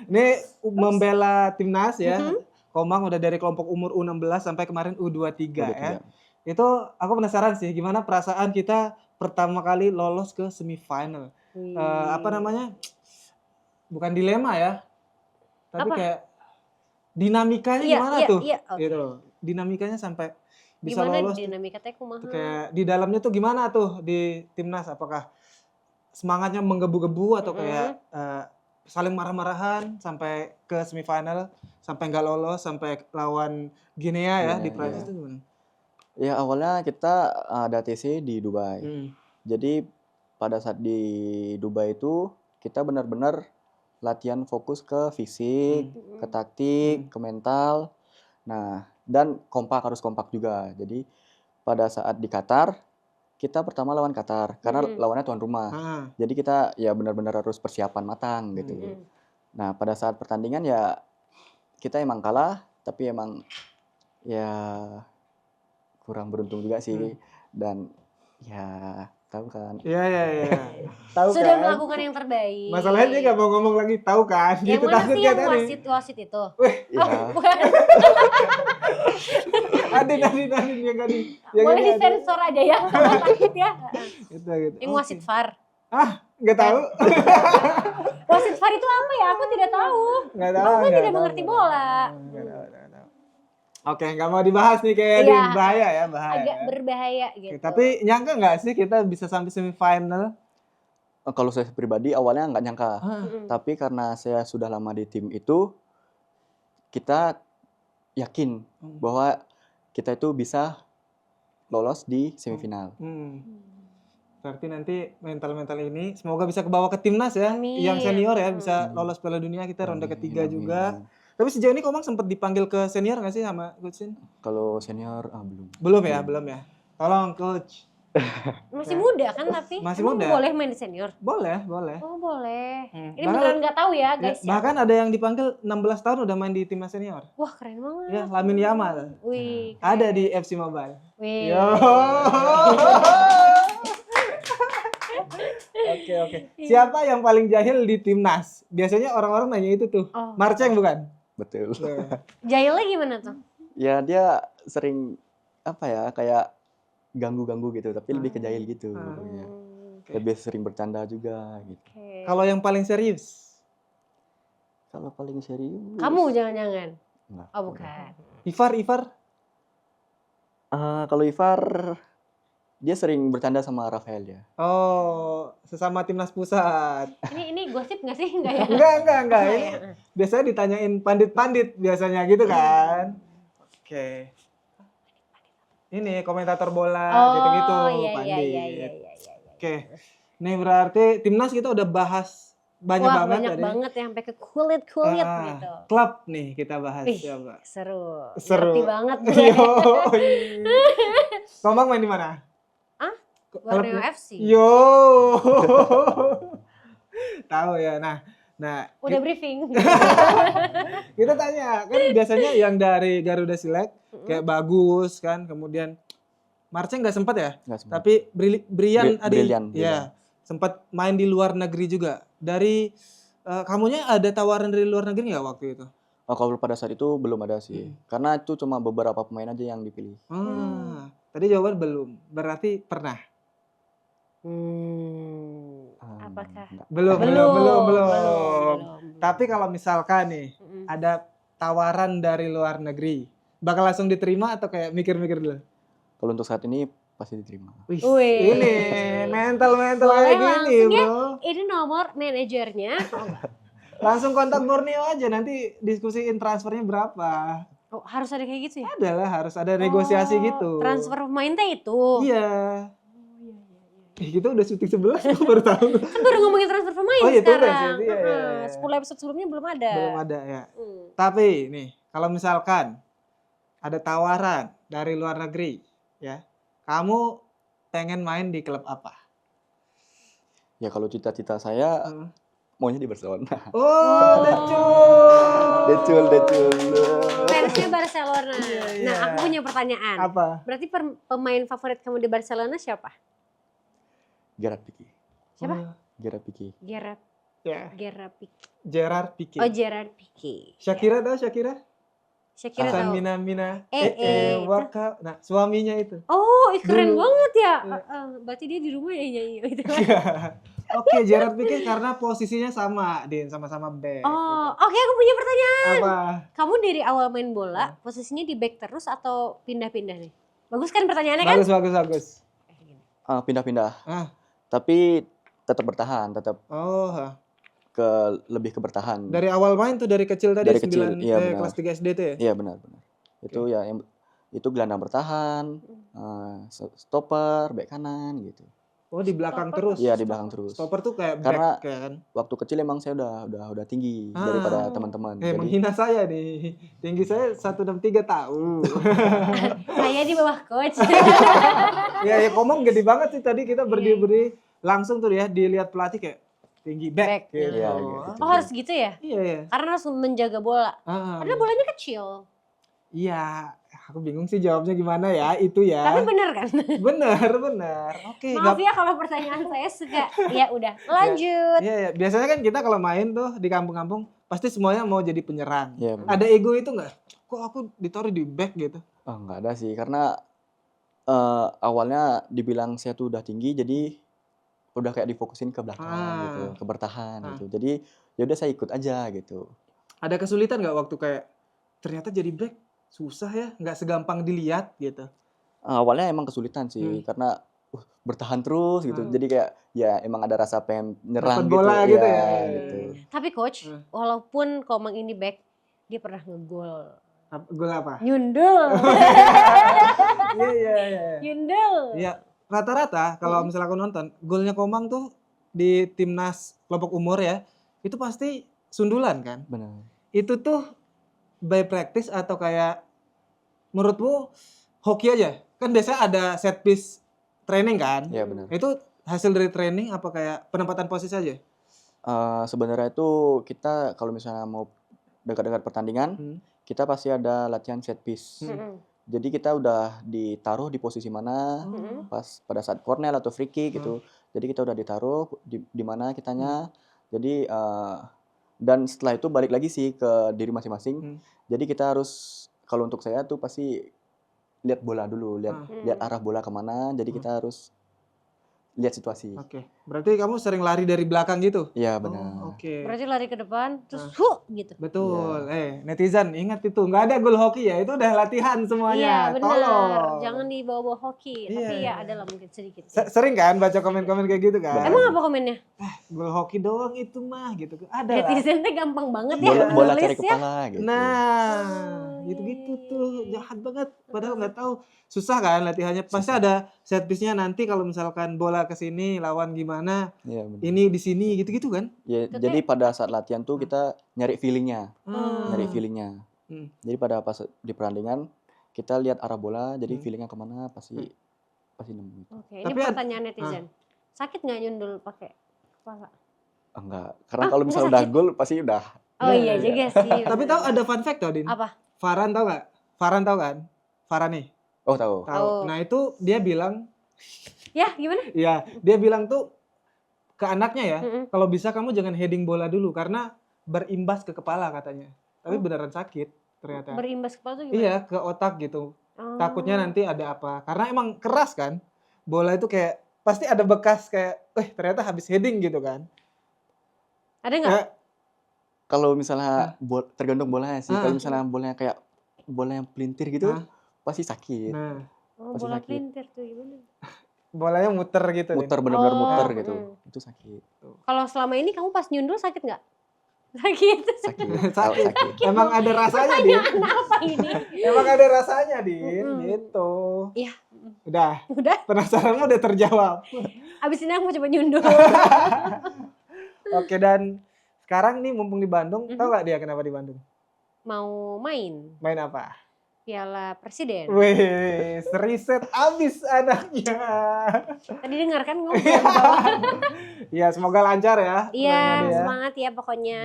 ini membela timnas ya. Komang udah dari kelompok umur U16 sampai kemarin U23 ya. Itu aku penasaran sih gimana perasaan kita pertama kali lolos ke semifinal. Apa namanya? Bukan dilema ya. Tapi Apa? kayak dinamikanya gimana tuh? Iya, oke. Gitu. Dinamikanya sampai bisa Gimana lolos. dinamika teh kumaha? Kayak di dalamnya tuh gimana tuh di timnas? Apakah semangatnya menggebu-gebu atau kayak saling marah-marahan sampai ke semifinal, sampai nggak lolos, sampai lawan Guinea ya di Prancis itu gimana? Ya awalnya kita ada TC di Dubai. Jadi pada saat di Dubai itu kita benar-benar latihan fokus ke fisik, ke taktik, ke mental. Nah, dan harus kompak juga. Jadi pada saat di Qatar, kita pertama lawan Qatar karena lawannya tuan rumah. Jadi kita ya benar-benar harus persiapan matang gitu. Nah, pada saat pertandingan ya kita emang kalah, tapi emang Ya kurang beruntung juga sih dan ya tahu kan. Iya. Tahu Sudah kan? melakukan yang terbaik. Masalahnya dia nggak mau ngomong lagi, tahu kan? Yang Gitu mana takut sih kayak yang tadi. wasit itu? Ya Bukan. Adin yang tadi. Boleh disensor aja ya. Takut ya. Gitu. Yang Oke. wasit VAR. Nggak tahu. Wasit VAR itu apa ya? Aku tidak tahu. Nggak tahu. Aku nggak tidak tahu, mengerti nggak bola. tahu, nggak tahu. Oke, nggak mau dibahas nih kayak Iya. bahaya ya, bahaya. Agak ya. berbahaya Oke, gitu. tapi nyangka nggak sih kita bisa sampai semifinal? kalau saya pribadi awalnya nggak nyangka, Mm-mm. tapi karena saya sudah lama di tim itu, kita yakin bahwa kita itu bisa lolos di semifinal. Berarti nanti mental-mental ini semoga bisa kebawa ke timnas ya, Amin. yang senior ya, bisa Amin. lolos Piala Dunia kita ronde Amin, ketiga amin, juga. amin. Tapi sejauh ini Komang sempat dipanggil ke senior nggak sih sama Coach Sin? Kalau senior belum. Belum ya. Tolong Coach. Masih muda kan tapi? Masih Emang muda. boleh main di senior? Boleh. Oh boleh. Ini Bahkan- beneran nggak tahu ya guys ya. Bahkan ada yang dipanggil 16 tahun udah main di timnas senior. Wah keren banget. Ya, Lamine Yamal. Wih. Ada di FC Mobile. Wih. Yo. Oke. Siapa yang paling jahil di timnas? Biasanya orang-orang nanya itu tuh. Oh. Marceng bukan? Betul. Jahilnya gimana tuh? Ya dia sering apa ya kayak ganggu-ganggu gitu, tapi lebih ke jahil gitu. Ah. Ya. Oke. Lebih sering bercanda juga gitu. Oke. Kalau yang paling serius? Kalau paling serius. Kamu jangan-jangan? Enggak. Oh bukan. Ivar? Kalau Ivar dia sering bercanda sama Rafael ya. Oh, sesama timnas pusat. Ini gosip nggak sih? Nggak ya? Enggak. Oh, Ini ya. biasanya ditanyain pandit-pandit biasanya gitu kan. Oke. Ini komentator bola gitu-gitu, iya. pandit. Oke. Nih berarti timnas kita udah bahas banyak Wah, banget banyak tadi. banget ya sampai ke kulit-kulit Ah, gitu. Klub nih kita bahas Ih, coba. Seru. Seru. Ngerti banget gue. Yoi. Komang main di mana? Hah? Klubnya? Borneo FC. Yo. Tahu ya. Nah, Udah briefing. kita tanya kan biasanya yang dari Garuda Select kayak bagus kan, kemudian Marceng nggak sempat ya, Nggak sempat. tapi Brian Adi Brilian. ya sempat main di luar negeri juga. Dari kamunya ada tawaran dari luar negeri nggak waktu itu? Oh, kalau pada saat itu belum ada sih. Karena itu cuma beberapa pemain aja yang dipilih. Tadi jawaban belum, berarti pernah. Apakah? Enggak. Belum. Tapi kalau misalkan nih Mm-mm. ada tawaran dari luar negeri, bakal langsung diterima atau kayak mikir-mikir dulu? Kalau untuk saat ini pasti diterima. Wih, Wih. ini mental Boleh kayak gini, langsung ya. bro. Ini nomor manajernya. Langsung kontak Borneo aja, nanti diskusiin transfernya berapa. Oh, harus ada kayak gitu ya? Adalah harus ada negosiasi Oh, gitu. Transfer pemain teh itu. Iya. Kita udah syuting 11, aku baru tahu. Kan baru ngomongin transfer pemain Oh, iya, itu udah sekarang. sih. Iya. 10 episode sebelumnya belum ada. Belum ada ya. Hmm. Tapi nih, kalau misalkan ada tawaran dari luar negeri, ya, kamu pengen main di klub apa? Ya kalau cita-cita saya maunya di Barcelona. Oh, Decul. Decul. Fansnya Barcelona. Iya. Nah, aku punya pertanyaan. Apa? Berarti pemain favorit kamu di Barcelona siapa? Gerard Pique. Siapa? Gerard Pique. Gerard Ya, Pique. Gerard Pique. Oh, Gerard Pique. Shakira tahu Shakira? Shakira Hasan tahu. Mina. Eh, Waka. Nah, suaminya itu. Oh, keren Dulu. banget ya. Iya. Berarti dia di rumah ya nyanyi gitu. Oke, Gerard Pique karena posisinya sama, Din, sama-sama back. Oh, oke aku punya pertanyaan. Apa? Kamu dari awal main bola, posisinya di back terus atau pindah-pindah nih? Bagus kan pertanyaannya kan? Bagus. Pindah-pindah. Ah. Tapi tetap bertahan, tetap Oh, lebih ke bertahan. dari awal main tuh dari kecil tadi Dari kecil, 9 iya, benar. kelas 3 SD tuh ya? Iya benar. Itu ya yang itu gelandang bertahan, stopper, bek kanan gitu. Oh, di belakang Stopper. terus. Iya di belakang terus. Stopper tuh kayak Karena- back kayak kan. Waktu kecil emang saya udah tinggi Ah. daripada teman-teman. Jadi Menghina saya nih. Tinggi saya 163 tahu. Saya di bawah coach. ya Komang gede banget sih tadi kita berdiri langsung tuh ya dilihat pelatih kayak tinggi back, Back. gitu. Iya, gitu. Oh harus gitu ya? Iya. Karena harus menjaga bola. Ah, Karena bolanya kecil. iya, Aku bingung sih jawabnya gimana ya, itu Tapi ya. bener kan? Bener. Oke, Maaf ya kalau pertanyaan saya suka. Ya udah, lanjut. Iya. Biasanya kan kita kalau main tuh di kampung-kampung pasti semuanya mau jadi penyerang. Iya, benar. Ada ego itu nggak? Kok aku ditaruh di back gitu? Oh, nggak ada sih karena awalnya dibilang saya tuh udah tinggi jadi udah kayak difokusin ke belakang gitu, Ah. ke bertahan Ah. gitu. Jadi ya udah saya ikut aja gitu. Ada kesulitan nggak waktu kayak ternyata jadi back susah ya, nggak segampang dilihat gitu. Awalnya emang kesulitan sih karena bertahan terus gitu. Hmm. Jadi kayak ya emang ada rasa pengen nyerang Dapat gitu. bola gitu Iya, ya. gitu. Tapi coach, Hmm. walaupun Komang ini back, dia pernah ngegol. Gol apa? Nyundul. Iya. Nyundul. Iya, rata-rata kalau misalnya aku nonton, golnya Komang tuh di timnas kelompok umur ya, itu pasti sundulan kan. Benar. Itu tuh by practice atau kayak menurutmu hoki aja? Kan biasanya ada set piece training kan? Iya, benar. Itu hasil dari training apa kayak penempatan posisi aja? Sebenarnya itu kita kalau misalnya mau dekat-dekat pertandingan, kita pasti ada latihan set piece. Jadi kita udah ditaruh di posisi mana pas pada saat corner atau free kick gitu. Jadi kita udah ditaruh di mana kitanya. Jadi dan setelah itu balik lagi sih ke diri masing-masing. Jadi kita harus kalau untuk saya tuh pasti lihat bola dulu, lihat arah bola kemana. Jadi kita harus lihat situasi. Oke. Berarti kamu sering lari dari belakang gitu? Iya, benar. Oke. Berarti lari ke depan, terus gitu. Betul. Netizen ingat itu, nggak ada gol hoki ya, itu udah latihan Iya semuanya. benar. Tolong. Jangan dibawa-bawa hoki. Iya. Tapi ya adalah mungkin sedikit. Sering kan baca komen-komen kayak gitu kan? Emang apa komennya? Gol hoki doang itu mah gitu. Ada lah. Netizen tuh gampang banget ya Bola nulis cari ya. kepala gitu. Nah, Oh, gitu-gitu iya. tuh jahat banget. Padahal nggak tahu susah kan latihannya. Pasti ada set piece-nya nanti kalau misalkan bola ke sini lawan gimana, Iya, benar. ini di sini gitu-gitu kan? Ya, Itu jadi pada saat latihan tuh kita nyari feelingnya, Hmm. Jadi pada pas di pertandingan kita lihat arah bola, jadi feelingnya kemana pasti nemu. Oke, ini Tapi pertanyaan netizen. Sakit nggak nyundul pakai kepala? Enggak, karena kalau misalnya udah gol pasti udah. Oh iya juga sih. Tapi tahu ada fun fact tau, Din? Apa? Farhan tahu nggak? Farhan tahu kan? Farhan nih. Oh, tahu. Tahu. Tahu. Nah, itu dia bilang, Ya gimana? ya, dia bilang tuh ke anaknya ya, Mm-mm. kalau bisa kamu jangan heading bola dulu karena berimbas ke kepala katanya. Tapi beneran sakit ternyata. Berimbas kepala tuh gimana? Iya, ke otak gitu. Oh. Takutnya nanti ada apa. Karena emang keras kan. Bola itu kayak pasti ada bekas kayak, ternyata habis heading gitu kan. Ada nggak? Ya, Kalau misalnya tergantung bolanya sih. Ah. Kalau misalnya bolanya kayak bola yang pelintir gitu, Ah. pasti sakit. nah, Oh, pasti bola sakit. pelintir tuh gimana? bolanya muter gitu. Din. Muter benar-benar Oh, muter gitu. Itu sakit. Kalau selama ini kamu pas nyundul sakit nggak? Sakit. Sakit. Sakit. Tahu sakit. Emang ada rasanya, Din. Kenapa ini? Emang ada rasanya, Din. Gitu. Iya. Udah. Udah. Penasaranmu udah terjawab. Abis ini aku mau coba nyundul. Oke, dan sekarang nih mumpung di Bandung, tahu nggak dia kenapa di Bandung? Mau main Main apa? Piala Presiden. Wih, riset abis anaknya. Tadi dengar kan ngomong di bawah. Ya, semoga lancar ya. Iya, pokoknya dia. semangat ya pokoknya.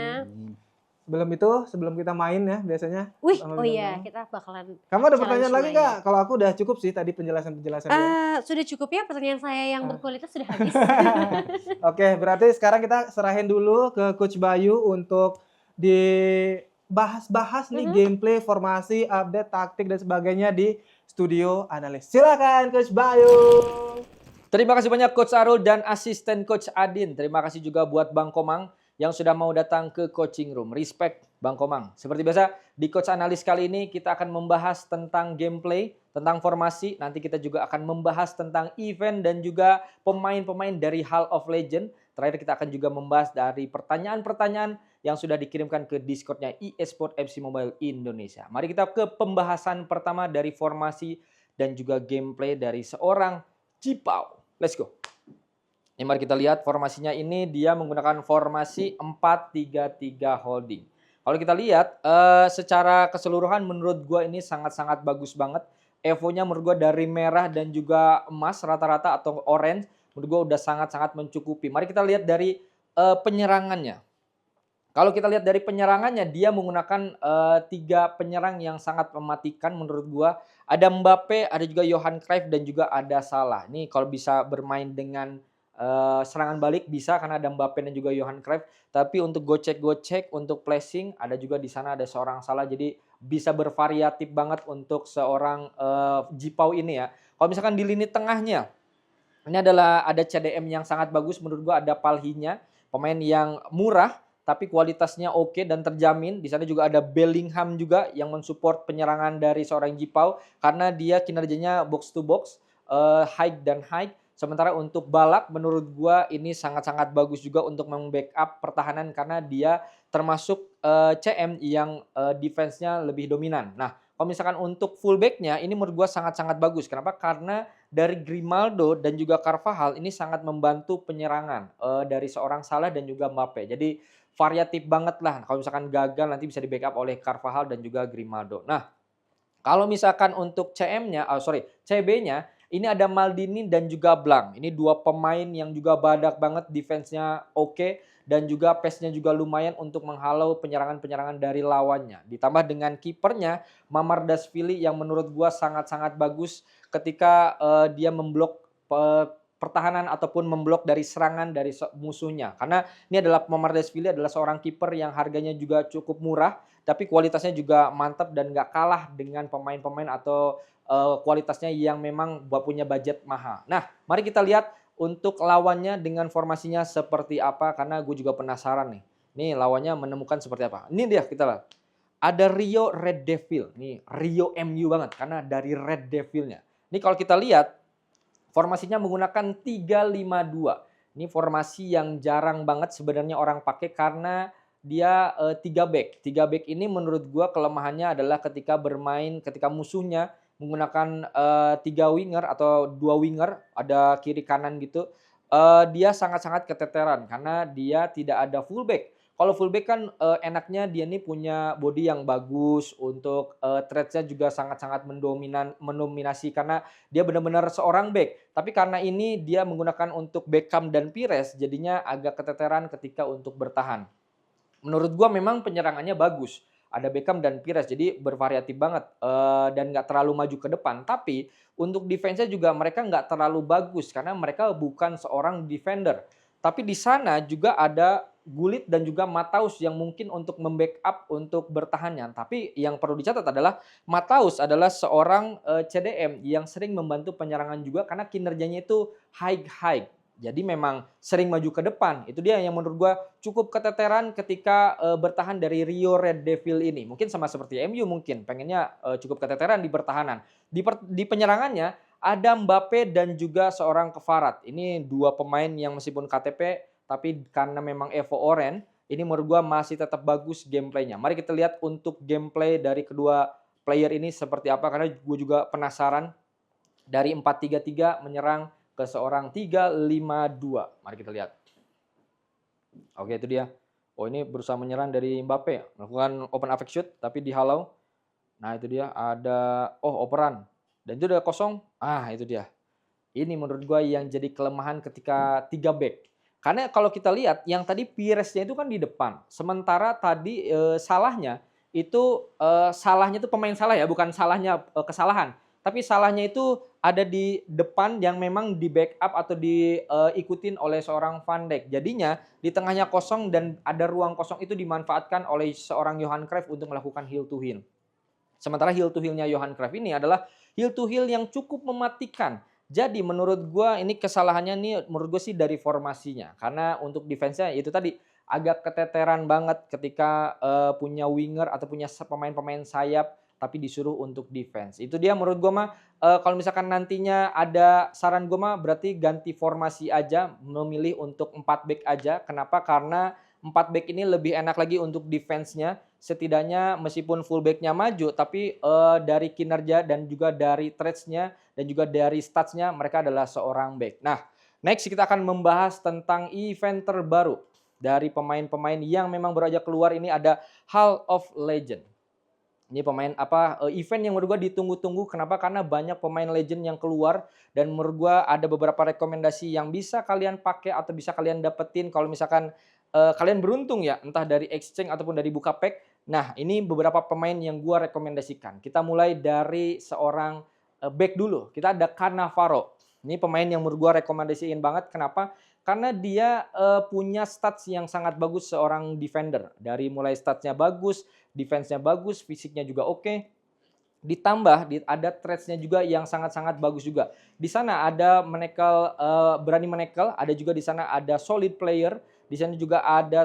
Sebelum kita main ya biasanya. Wih, sama oh bintang iya, tamu. kita bakalan Kamu ada challenge pertanyaan lagi main. nggak? Kalau aku udah cukup sih tadi penjelasan-penjelasan dia. Sudah cukup ya pertanyaan saya yang berkualitas sudah habis. Oke, berarti sekarang kita serahin dulu ke Coach Bayu untuk dibahas-bahas nih gameplay, formasi, update, taktik dan sebagainya di studio analis. Silakan Coach Bayu. Terima kasih banyak Coach Arul dan asisten Coach Adin. Terima kasih juga buat Bang Komang yang sudah mau datang ke coaching room. Respect Bang Komang. Seperti biasa di Coach Analis kali ini kita akan membahas tentang gameplay, tentang formasi. Nanti kita juga akan membahas tentang event dan juga pemain-pemain dari Hall of Legend. Terakhir kita akan juga membahas dari pertanyaan-pertanyaan yang sudah dikirimkan ke Discord-nya eSport FC Mobile Indonesia. Mari kita ke pembahasan pertama dari formasi dan juga gameplay dari seorang Cipau. Let's go. Ini mari kita lihat formasinya ini dia menggunakan formasi 4-3-3 holding. Kalau kita lihat secara keseluruhan menurut gua ini sangat-sangat bagus banget. Evo-nya menurut gua dari merah dan juga emas rata-rata atau orange menurut gua udah sangat-sangat mencukupi. Mari kita lihat dari penyerangannya. Kalau kita lihat dari penyerangannya, dia menggunakan 3 penyerang yang sangat mematikan menurut gua. Ada Mbappe, ada juga Johan Cruyff dan juga ada Salah. Ini kalau bisa bermain dengan serangan balik bisa karena ada Mbappe dan juga Johan Cruyff. Tapi untuk gocek-gocek, untuk placing ada juga di sana ada seorang Salah. Jadi bisa bervariatif banget untuk seorang Jipau ini ya. Kalau misalkan di lini tengahnya, ini adalah ada CDM yang sangat bagus menurut gua, ada Palhinha, pemain yang murah tapi kualitasnya oke dan terjamin. Di sana juga ada Bellingham juga yang mensupport penyerangan dari seorang Jipau karena dia kinerjanya box to box, high dan high. Sementara untuk Balak menurut gua ini sangat-sangat bagus juga untuk membackup pertahanan karena dia termasuk CM yang defense-nya lebih dominan. Nah, kalau misalkan untuk fullback-nya ini menurut gua sangat-sangat bagus. Kenapa? Karena dari Grimaldo dan juga Carvajal ini sangat membantu penyerangan dari seorang Salah dan juga Mbappe. Jadi variatif banget lah. Kalau misalkan gagal nanti bisa di-backup oleh Carvajal dan juga Grimaldo. Nah, kalau misalkan untuk CB-nya ini ada Maldini dan juga Blanc. Ini 2 pemain yang juga badak banget, defense-nya oke dan juga pace-nya juga lumayan untuk menghalau penyerangan-penyerangan dari lawannya. Ditambah dengan kipernya Mamardashvili yang menurut gua sangat-sangat bagus ketika dia memblok pertahanan ataupun memblok dari serangan dari musuhnya. Karena ini adalah Mamardashvili adalah seorang kiper yang harganya juga cukup murah, tapi kualitasnya juga mantap dan nggak kalah dengan pemain-pemain atau kualitasnya yang memang punya budget mahal. Nah, mari kita lihat untuk lawannya dengan formasinya seperti apa, karena gue juga penasaran nih. Nih lawannya menemukan seperti apa. Ini dia kita lihat. Ada Rio Red Devil. Nih Rio MU banget karena dari Red Devil-nya. Ini kalau kita lihat formasinya menggunakan 3-5-2. Ini formasi yang jarang banget sebenarnya orang pakai karena dia 3 back. 3 back ini menurut gua kelemahannya adalah ketika bermain, ketika musuhnya menggunakan 3 winger atau 2 winger, ada kiri kanan gitu. Dia sangat-sangat keteteran karena dia tidak ada fullback. Kalau fullback kan enaknya dia nih punya body yang bagus, untuk traits-nya juga sangat-sangat mendominasi karena dia benar-benar seorang back. Tapi karena ini dia menggunakan untuk Beckham dan Pires, jadinya agak keteteran ketika untuk bertahan. Menurut gua memang penyerangannya bagus. Ada Beckham dan Pires, jadi bervariatif banget dan nggak terlalu maju ke depan. Tapi untuk defense-nya juga mereka nggak terlalu bagus karena mereka bukan seorang defender. Tapi di sana juga ada Gullit dan juga Matheus yang mungkin untuk membackup untuk bertahannya. Tapi yang perlu dicatat adalah Matheus adalah seorang CDM yang sering membantu penyerangan juga karena kinerjanya itu high. Jadi memang sering maju ke depan. Itu dia yang menurut gua cukup keteteran ketika bertahan dari Rio Red Devil ini. Mungkin sama seperti MU mungkin pengennya cukup keteteran di pertahanan. Di penyerangannya ada Mbappe dan juga seorang Kvarat. Ini 2 pemain yang meskipun KTP tapi karena memang Evo Oren, ini menurut gua masih tetap bagus gameplaynya. Mari kita lihat untuk gameplay dari kedua player ini seperti apa karena gue juga penasaran dari 4-3-3 menyerang ke seorang 3-5-2. Mari kita lihat. Oke, itu dia. Oh, ini berusaha menyerang dari Mbappe, melakukan open attack shoot tapi dihalau. Nah, itu dia ada operan. Dan itu udah kosong. Ah, itu dia. Ini menurut gua yang jadi kelemahan ketika 3 back. Karena kalau kita lihat yang tadi Pires-nya itu kan di depan. Sementara tadi salahnya itu pemain salah ya, bukan salahnya kesalahan. Tapi salahnya itu ada di depan yang memang di backup atau diikutin oleh seorang Van Dijk. Jadinya di tengahnya kosong dan ada ruang kosong itu dimanfaatkan oleh seorang Johan Cruyff untuk melakukan heel to heel. Sementara heel to heel-nya Johan Cruyff ini adalah heel to heel yang cukup mematikan. Jadi menurut gua ini kesalahannya nih menurut gue sih dari formasinya. Karena untuk defense-nya itu tadi agak keteteran banget ketika punya winger atau punya pemain-pemain sayap tapi disuruh untuk defense. Itu dia menurut gua mah kalau misalkan nantinya ada saran gua mah berarti ganti formasi aja, memilih untuk 4 back aja. Kenapa? Karena 4 back ini lebih enak lagi untuk defense-nya. Setidaknya meskipun full back-nya maju tapi dari kinerja dan juga dari traits-nya dan juga dari stats-nya mereka adalah seorang back. Nah, next kita akan membahas tentang event terbaru dari pemain-pemain yang memang baru aja keluar. Ini ada Hall of Legend. Ini pemain event yang menurut gue ditunggu-tunggu. Kenapa? Karena banyak pemain legend yang keluar dan menurut gue ada beberapa rekomendasi yang bisa kalian pakai atau bisa kalian dapetin kalau misalkan kalian beruntung ya, entah dari exchange ataupun dari buka pack. Nah, ini beberapa pemain yang gua rekomendasikan. Kita mulai dari seorang back dulu. Kita ada Cannavaro. Ini pemain yang menurut gua rekomendasiin banget. Kenapa? Karena dia punya stats yang sangat bagus seorang defender. Dari mulai statsnya bagus, defense-nya bagus, fisiknya juga oke. Ditambah ada traits-nya juga yang sangat-sangat bagus juga. Di sana ada berani menekel, ada juga di sana ada solid player. Di sana juga ada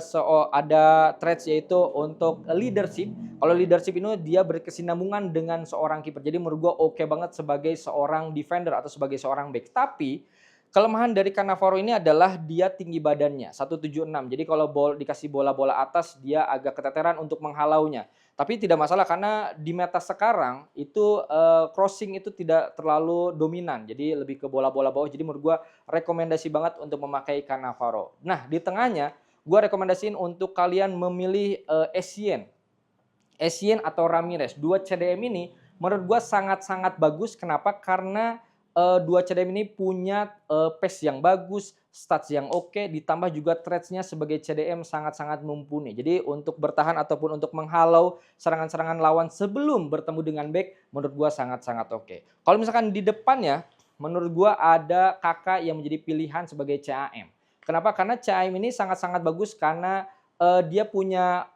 traits yaitu untuk leadership. Kalau leadership ini dia berkesinambungan dengan seorang kiper. Jadi menurut gua oke banget sebagai seorang defender atau sebagai seorang back. Tapi kelemahan dari Cannavaro ini adalah dia tinggi badannya 176. Jadi kalau dikasih bola-bola atas dia agak keteteran untuk menghalaunya. Tapi tidak masalah karena di meta sekarang itu crossing itu tidak terlalu dominan. Jadi lebih ke bola-bola bawah. Jadi menurut gua rekomendasi banget untuk memakai Cannavaro. Nah, di tengahnya gua rekomendasiin untuk kalian memilih Essien atau Ramirez. Dua CDM ini menurut gua sangat-sangat bagus. Kenapa? Karena dua CDM ini punya pace yang bagus, stats yang oke, ditambah juga traits-nya sebagai CDM sangat-sangat mumpuni. Jadi untuk bertahan ataupun untuk menghalau serangan-serangan lawan sebelum bertemu dengan back, menurut gua sangat-sangat oke. Kalau misalkan di depannya, menurut gua ada Kakak yang menjadi pilihan sebagai CAM. Kenapa? Karena CAM ini sangat-sangat bagus karena dia punya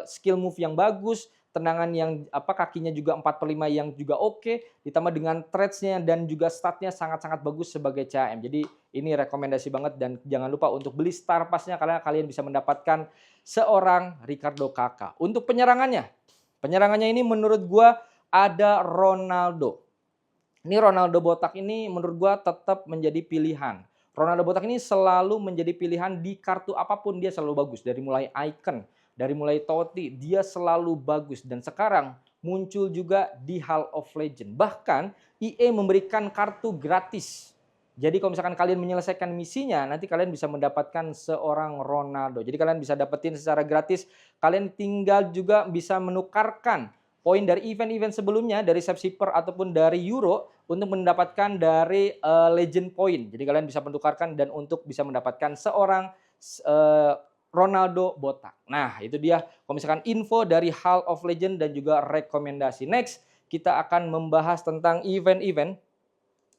skill move yang bagus, tendangan yang kakinya juga 4/5 yang juga oke, ditambah dengan traits-nya dan juga statnya sangat-sangat bagus sebagai CAM. Jadi ini rekomendasi banget dan jangan lupa untuk beli Star Pass-nya karena kalian bisa mendapatkan seorang Ricardo Kakak. Untuk penyerangannya ini menurut gua ada Ronaldo. Ini Ronaldo botak ini menurut gua tetap menjadi pilihan. Ronaldo botak ini selalu menjadi pilihan di kartu apapun dia selalu bagus. Dari mulai icon, dari mulai Totti, dia selalu bagus. Dan sekarang muncul juga di Hall of Legend. Bahkan EA memberikan kartu gratis. Jadi kalau misalkan kalian menyelesaikan misinya, nanti kalian bisa mendapatkan seorang Ronaldo. Jadi kalian bisa dapetin secara gratis. Kalian tinggal juga bisa menukarkan poin dari event-event sebelumnya, dari Shipper ataupun dari Euro, untuk mendapatkan dari Legend Point. Jadi kalian bisa menukarkan dan untuk bisa mendapatkan seorang Ronaldo botak. Nah, itu dia kalau misalkan info dari Hall of Legend dan juga rekomendasi. Next, kita akan membahas tentang event-event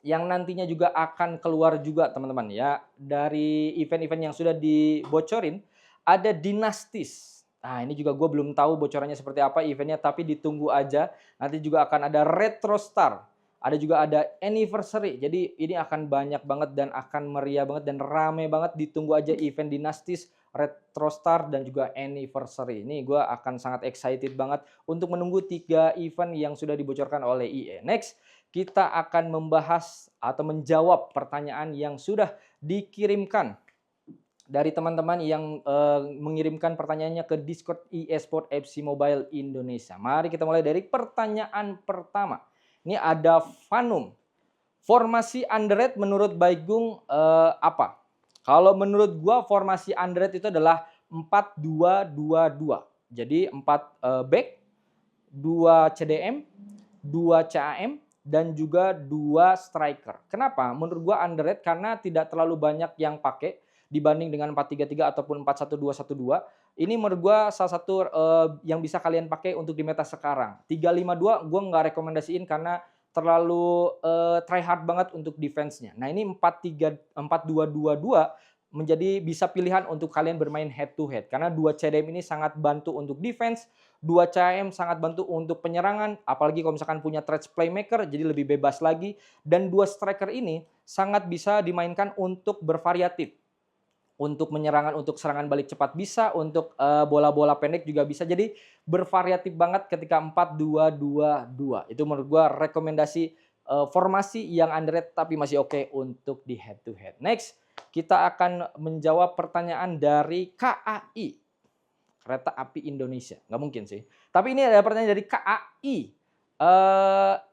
yang nantinya juga akan keluar juga teman-teman ya. Dari event-event yang sudah dibocorin, ada Dynasties. Nah, ini juga gue belum tahu bocorannya seperti apa eventnya, tapi ditunggu aja. Nanti juga akan ada Retro Star. Ada juga ada Anniversary. Jadi ini akan banyak banget dan akan meriah banget dan rame banget. Ditunggu aja event Dynasties, Retro Star, dan juga Anniversary. Ini gue akan sangat excited banget untuk menunggu 3 event yang sudah dibocorkan oleh EA. Next, kita akan membahas atau menjawab pertanyaan yang sudah dikirimkan dari teman-teman yang mengirimkan pertanyaannya ke Discord EA Sport FC Mobile Indonesia. Mari kita mulai dari pertanyaan pertama. Ini ada Fanum. Formasi underrated menurut Baigung apa? Kalau menurut gua formasi underrated itu adalah 4-2-2-2. Jadi 4 back, 2 CDM, 2 CAM, dan juga 2 striker. Kenapa? Menurut gua underrated karena tidak terlalu banyak yang pakai dibanding dengan 4-3-3 ataupun 4-1-2-1-2. Ini menurut gua salah satu yang bisa kalian pakai untuk di meta sekarang. 3-5-2 gua nggak rekomendasiin karena terlalu try hard banget untuk defense-nya. Nah, ini 4-2-2-2 menjadi bisa pilihan untuk kalian bermain head to head karena 2 CDM ini sangat bantu untuk defense, 2 CM sangat bantu untuk penyerangan, apalagi kalau misalkan punya threat playmaker jadi lebih bebas lagi, dan 2 striker ini sangat bisa dimainkan untuk bervariatif. Untuk menyerangan, untuk serangan balik cepat bisa, untuk bola-bola pendek juga bisa. Jadi bervariatif banget ketika 4-2-2-2. Itu menurut gua rekomendasi formasi yang underrated tapi masih oke untuk di head to head. Next, kita akan menjawab pertanyaan dari KAI. Kereta Api Indonesia. Nggak mungkin sih. Tapi ini ada pertanyaan dari KAI.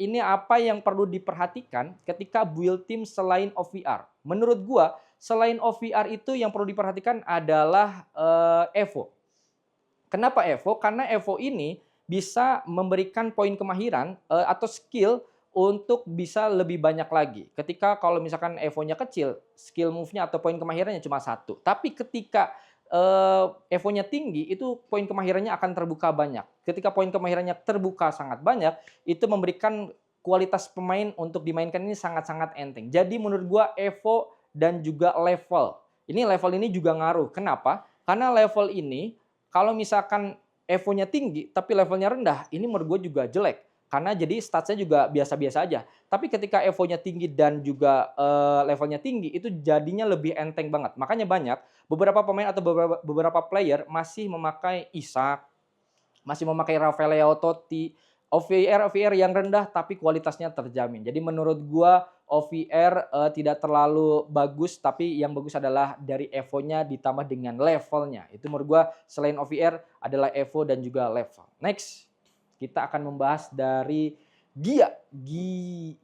Ini apa yang perlu diperhatikan ketika build team selain OVR? Menurut gua, selain OVR itu yang perlu diperhatikan adalah Evo. Kenapa Evo? Karena Evo ini bisa memberikan poin kemahiran atau skill untuk bisa lebih banyak lagi. Ketika kalau misalkan Evo-nya kecil, skill move-nya atau poin kemahirannya cuma 1. Tapi ketika Evo-nya tinggi, itu poin kemahirannya akan terbuka banyak. Ketika poin kemahirannya terbuka sangat banyak, itu memberikan kualitas pemain untuk dimainkan ini sangat-sangat enteng. Jadi menurut gua Evo dan juga level. Level ini juga ngaruh. Kenapa? Karena level ini kalau misalkan Evo-nya tinggi tapi levelnya rendah, ini menurut gua juga jelek. Karena jadi statsnya juga biasa-biasa aja. Tapi ketika Evo-nya tinggi dan juga levelnya tinggi, itu jadinya lebih enteng banget. Makanya banyak beberapa pemain atau beberapa player masih memakai Isak, masih memakai Rafael Leao Totti, OVR yang rendah tapi kualitasnya terjamin. Jadi menurut gua OVR tidak terlalu bagus, tapi yang bagus adalah dari Evo-nya ditambah dengan levelnya. Itu menurut gua selain OVR adalah Evo dan juga level. Next, kita akan membahas dari GYAA.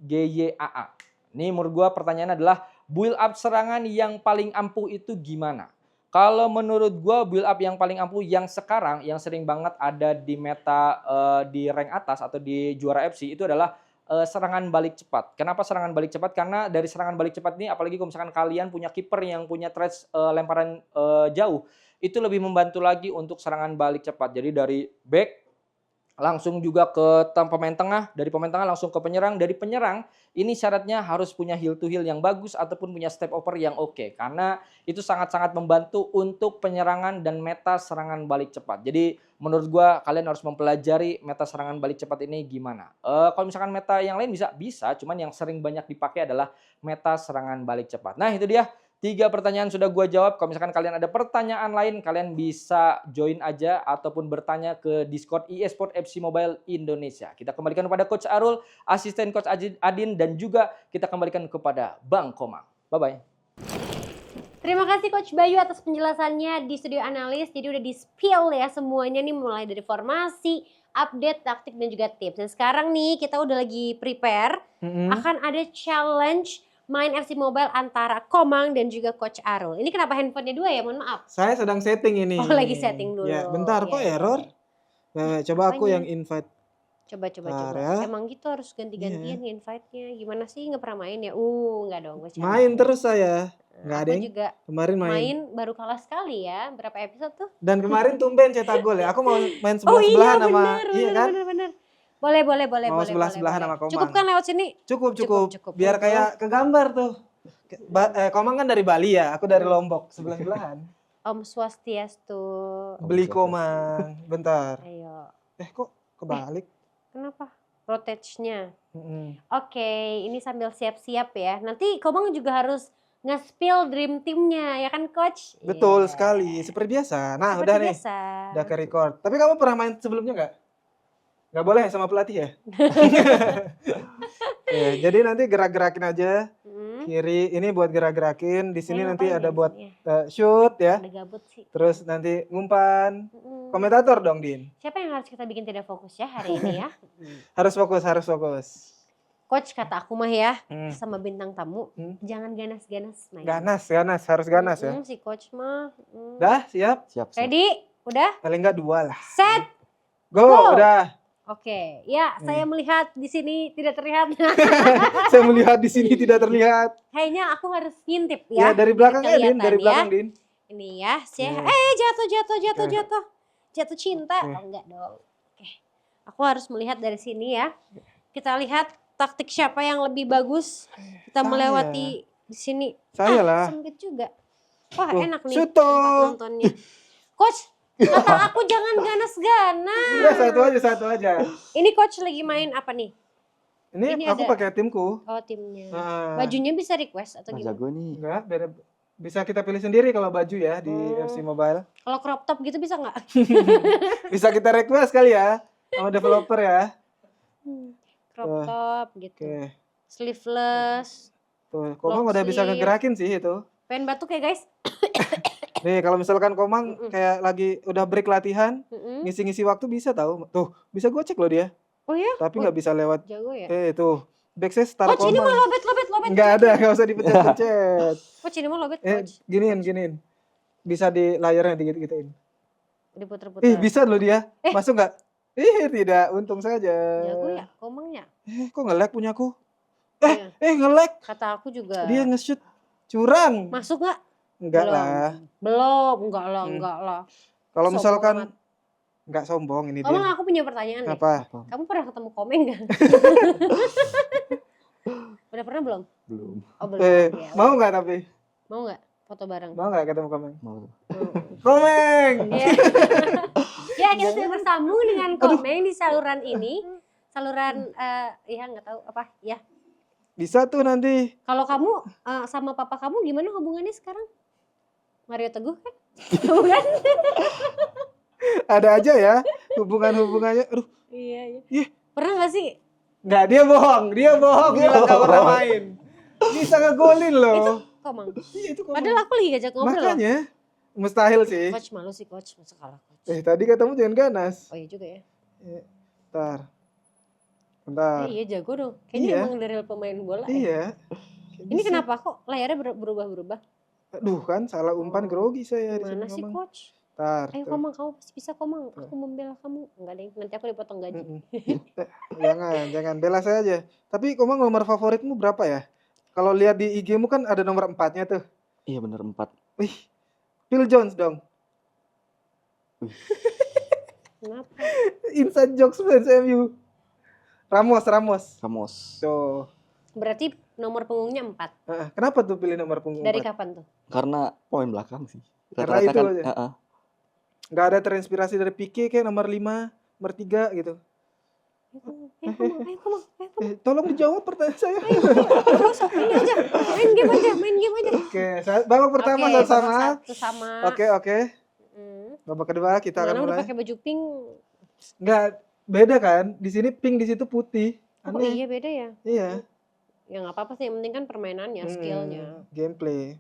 Ini menurut gua pertanyaannya adalah build up serangan yang paling ampuh itu gimana? Kalau menurut gue build up yang paling ampuh yang sekarang yang sering banget ada di meta di rank atas atau di juara FC itu adalah serangan balik cepat. Kenapa serangan balik cepat? Karena dari serangan balik cepat ini apalagi kalau misalkan kalian punya kiper yang punya threat lemparan jauh, itu lebih membantu lagi untuk serangan balik cepat. Jadi dari back langsung juga ke pemain tengah, dari pemain tengah langsung ke penyerang, dari penyerang ini syaratnya harus punya heel to heel yang bagus ataupun punya step over yang oke, karena itu sangat-sangat membantu untuk penyerangan dan meta serangan balik cepat. Jadi menurut gua kalian harus mempelajari meta serangan balik cepat ini gimana. Kalau misalkan meta yang lain bisa, cuman yang sering banyak dipakai adalah meta serangan balik cepat. Nah, itu dia 3 pertanyaan sudah gua jawab. Kalau misalkan kalian ada pertanyaan lain, kalian bisa join aja ataupun bertanya ke Discord eSport FC Mobile Indonesia. Kita kembalikan kepada Coach Arul, asisten Coach Adin, dan juga kita kembalikan kepada Bang Komang. Bye-bye. Terima kasih Coach Bayu atas penjelasannya di studio analis. Jadi udah di-spill ya semuanya nih, mulai dari formasi, update, taktik, dan juga tips. Dan sekarang nih kita udah lagi prepare, akan ada challenge main FC Mobile antara Komang dan juga Coach Arul. Ini kenapa handphonenya 2 ya? Mohon maaf. Saya sedang setting ini. Oh, lagi setting dulu. Ya, bentar kok Ya, error. Nah, coba aku yang invite. Coba. Ya. Emang gitu harus ganti-gantian invite-nya. Gimana sih nggak pernah main ya? Enggak dong. Main terus saya. Nggak ada Aku yang juga kemarin main baru kalah sekali ya. Berapa episode tuh? Dan kemarin tumben cetak gol ya. Aku mau main Oh iya sebelah-sebelahan sama bener. Boleh. Mau sebelah-sebelahan sama Komang. Cukup kan lewat sini? Cukup. Cukup. Biar kayak kegambar tuh. Komang kan dari Bali ya, aku dari Lombok, sebelah-sebelahan. Om Swastiastu. Beli Komang, bentar. Ayo. Kok kebalik? Kenapa? Protege-nya. Oke, ini sambil siap-siap ya. Nanti Komang juga harus nge-spill dream team-nya, ya kan Coach? Betul Iya. sekali, seperti biasa. Nah, Seperti udah nih, biasa. udah ke record. Tapi kamu pernah main sebelumnya nggak? Nggak boleh sama pelatih ya? Ya, jadi nanti gerak-gerakin aja. Kiri ini buat gerak-gerakin, di sini nanti ada buat shoot ya. Udah gabut sih. Terus nanti ngumpan. Komentator dong, Din. Siapa yang harus kita bikin tidak fokus ya hari ini ya? Harus fokus. Coach kata aku mah ya, sama bintang tamu, jangan ganas-ganas main. Ganas, harus ganas ya. Si Coach mah. Udah, siap? Siap. Ready? Udah? Paling nggak 2 lah. Set! Go, udah. Oke, ya saya melihat di sini tidak terlihat. Saya melihat di sini tidak terlihat. Kayaknya aku harus ngintip ya. Ya, dari belakang ya, Din. Dari Kelihatan belakang, ya. Din. Ini ya, jatuh. Jatuh cinta. Oh enggak dong. Oke. Aku harus melihat dari sini ya. Kita lihat taktik siapa yang lebih bagus. Kita Saya. melewati di sini. Saya lah. Sempit juga. Wah, enak nih Suto. tempat nontonnya. Coach, kata aku jangan ganas-ganas. Udah, satu aja. Ini Coach lagi main apa nih? Ini aku ada- pakai timku. Oh, timnya. Nah, Bajunya bisa request atau Mas gimana? jago nih. enggak, bisa kita pilih sendiri kalau baju ya di FC Mobile. Kalau crop top gitu bisa nggak? Bisa kita request kali ya sama developer ya. Crop top gitu. Oke. Sleeveless. Tuh, Komang Long udah bisa sleeve. ngegerakin sih itu. Pengen batuk ya guys? Nih, kalau misalkan Komang kayak lagi udah break latihan, ngisi-ngisi waktu bisa tahu. Tuh, bisa gue cek loh dia. Oh ya? Tapi nggak bisa lewat. Jago ya? Tuh. Backstairs taruh Coach ini mah Komang. lobet. Nggak ada, nggak usah dipencet-pencet. Coach ini mah lobet Coach. Giniin. Bisa di layarnya digituin. Diputer-puter. Bisa loh dia. Masuk nggak? Tidak. Untung saja. Jago ya? Komangnya? Kok nge-lag punyaku? Iya. Nge-lag. Kata aku juga. Dia nge-shoot. Curang. Masuk nggak? Enggak Belum. lah. Belum, enggak lah, Hmm. enggak lah. Kalau Sombong misalkan amat. enggak sombong ini Komang, dia. aku punya pertanyaan deh. Apa? Kamu pernah ketemu Komeng nggak? Udah pernah belum? Belum. Oh belum. Ya, Mau udah. nggak tapi? Mau nggak foto bareng? Mau nggak ketemu Komeng? Mau. Komeng! Ya. Ya, kita sudah bersambung dengan Komeng di saluran ini. Saluran, ya nggak tahu apa, ya. Bisa tuh nanti. Kalau kamu sama papa kamu gimana hubungannya sekarang? Mario Teguh kan? Bukan? Ada aja ya hubungan-hubungannya. Aduh, Iya, iya. Ih. Pernah nggak sih? nggak, dia bohong bilang nggak pernah main. Bisa ngegolin loh. Itu Komang. Iya, itu Komeng. Padahal aku lagi ngajak ngobrol loh. Makanya mustahil sih. Coach malu sih coach, masa kalah coach. Tadi katamu jangan ganas. Oh iya juga ya. Bentar. Iya jago dong. Kayaknya Iya. emang dari pemain bola ya. Iya. Ini kenapa kok layarnya berubah-berubah? Aduh kan salah umpan grogi saya di Gimana sini sih Komeng. coach? Bentar. Ayo tuh. Komang, kamu pasti bisa Komang. Aku membela kamu. Enggak deh, nanti aku dipotong gaji. Jangan bela saya aja. Tapi Komang nomor favoritmu berapa ya? Kalau lihat di IG-mu kan ada nomor 4-nya tuh. Iya bener 4. Wih, Phil Jones dong. Kenapa? Inside jokes fans MU. Ramos. Ramos. Tuh. Berarti nomor punggungnya 4. Kenapa tuh pilih nomor punggung Dari 4? kapan tuh? Karena poin belakang sih. Karena Rata-rata itu kan, aja. Nggak ada terinspirasi dari Pique kayak nomor 5, nomor 3 gitu. Ayo Komang. Tolong dijawab pertanyaan saya. Gak usah, ini aja. Main game aja. Oke, babak pertama Oke, sama. babak satu sama. Oke. Hmm. Babak kedua kita Gimana akan udah mulai. pakai baju pink? Nggak, beda kan? Di sini pink, di situ putih. Oh Aneh. iya beda ya. Iya. Ya nggak apa-apa sih, yang penting kan permainannya, skillnya, Gameplay.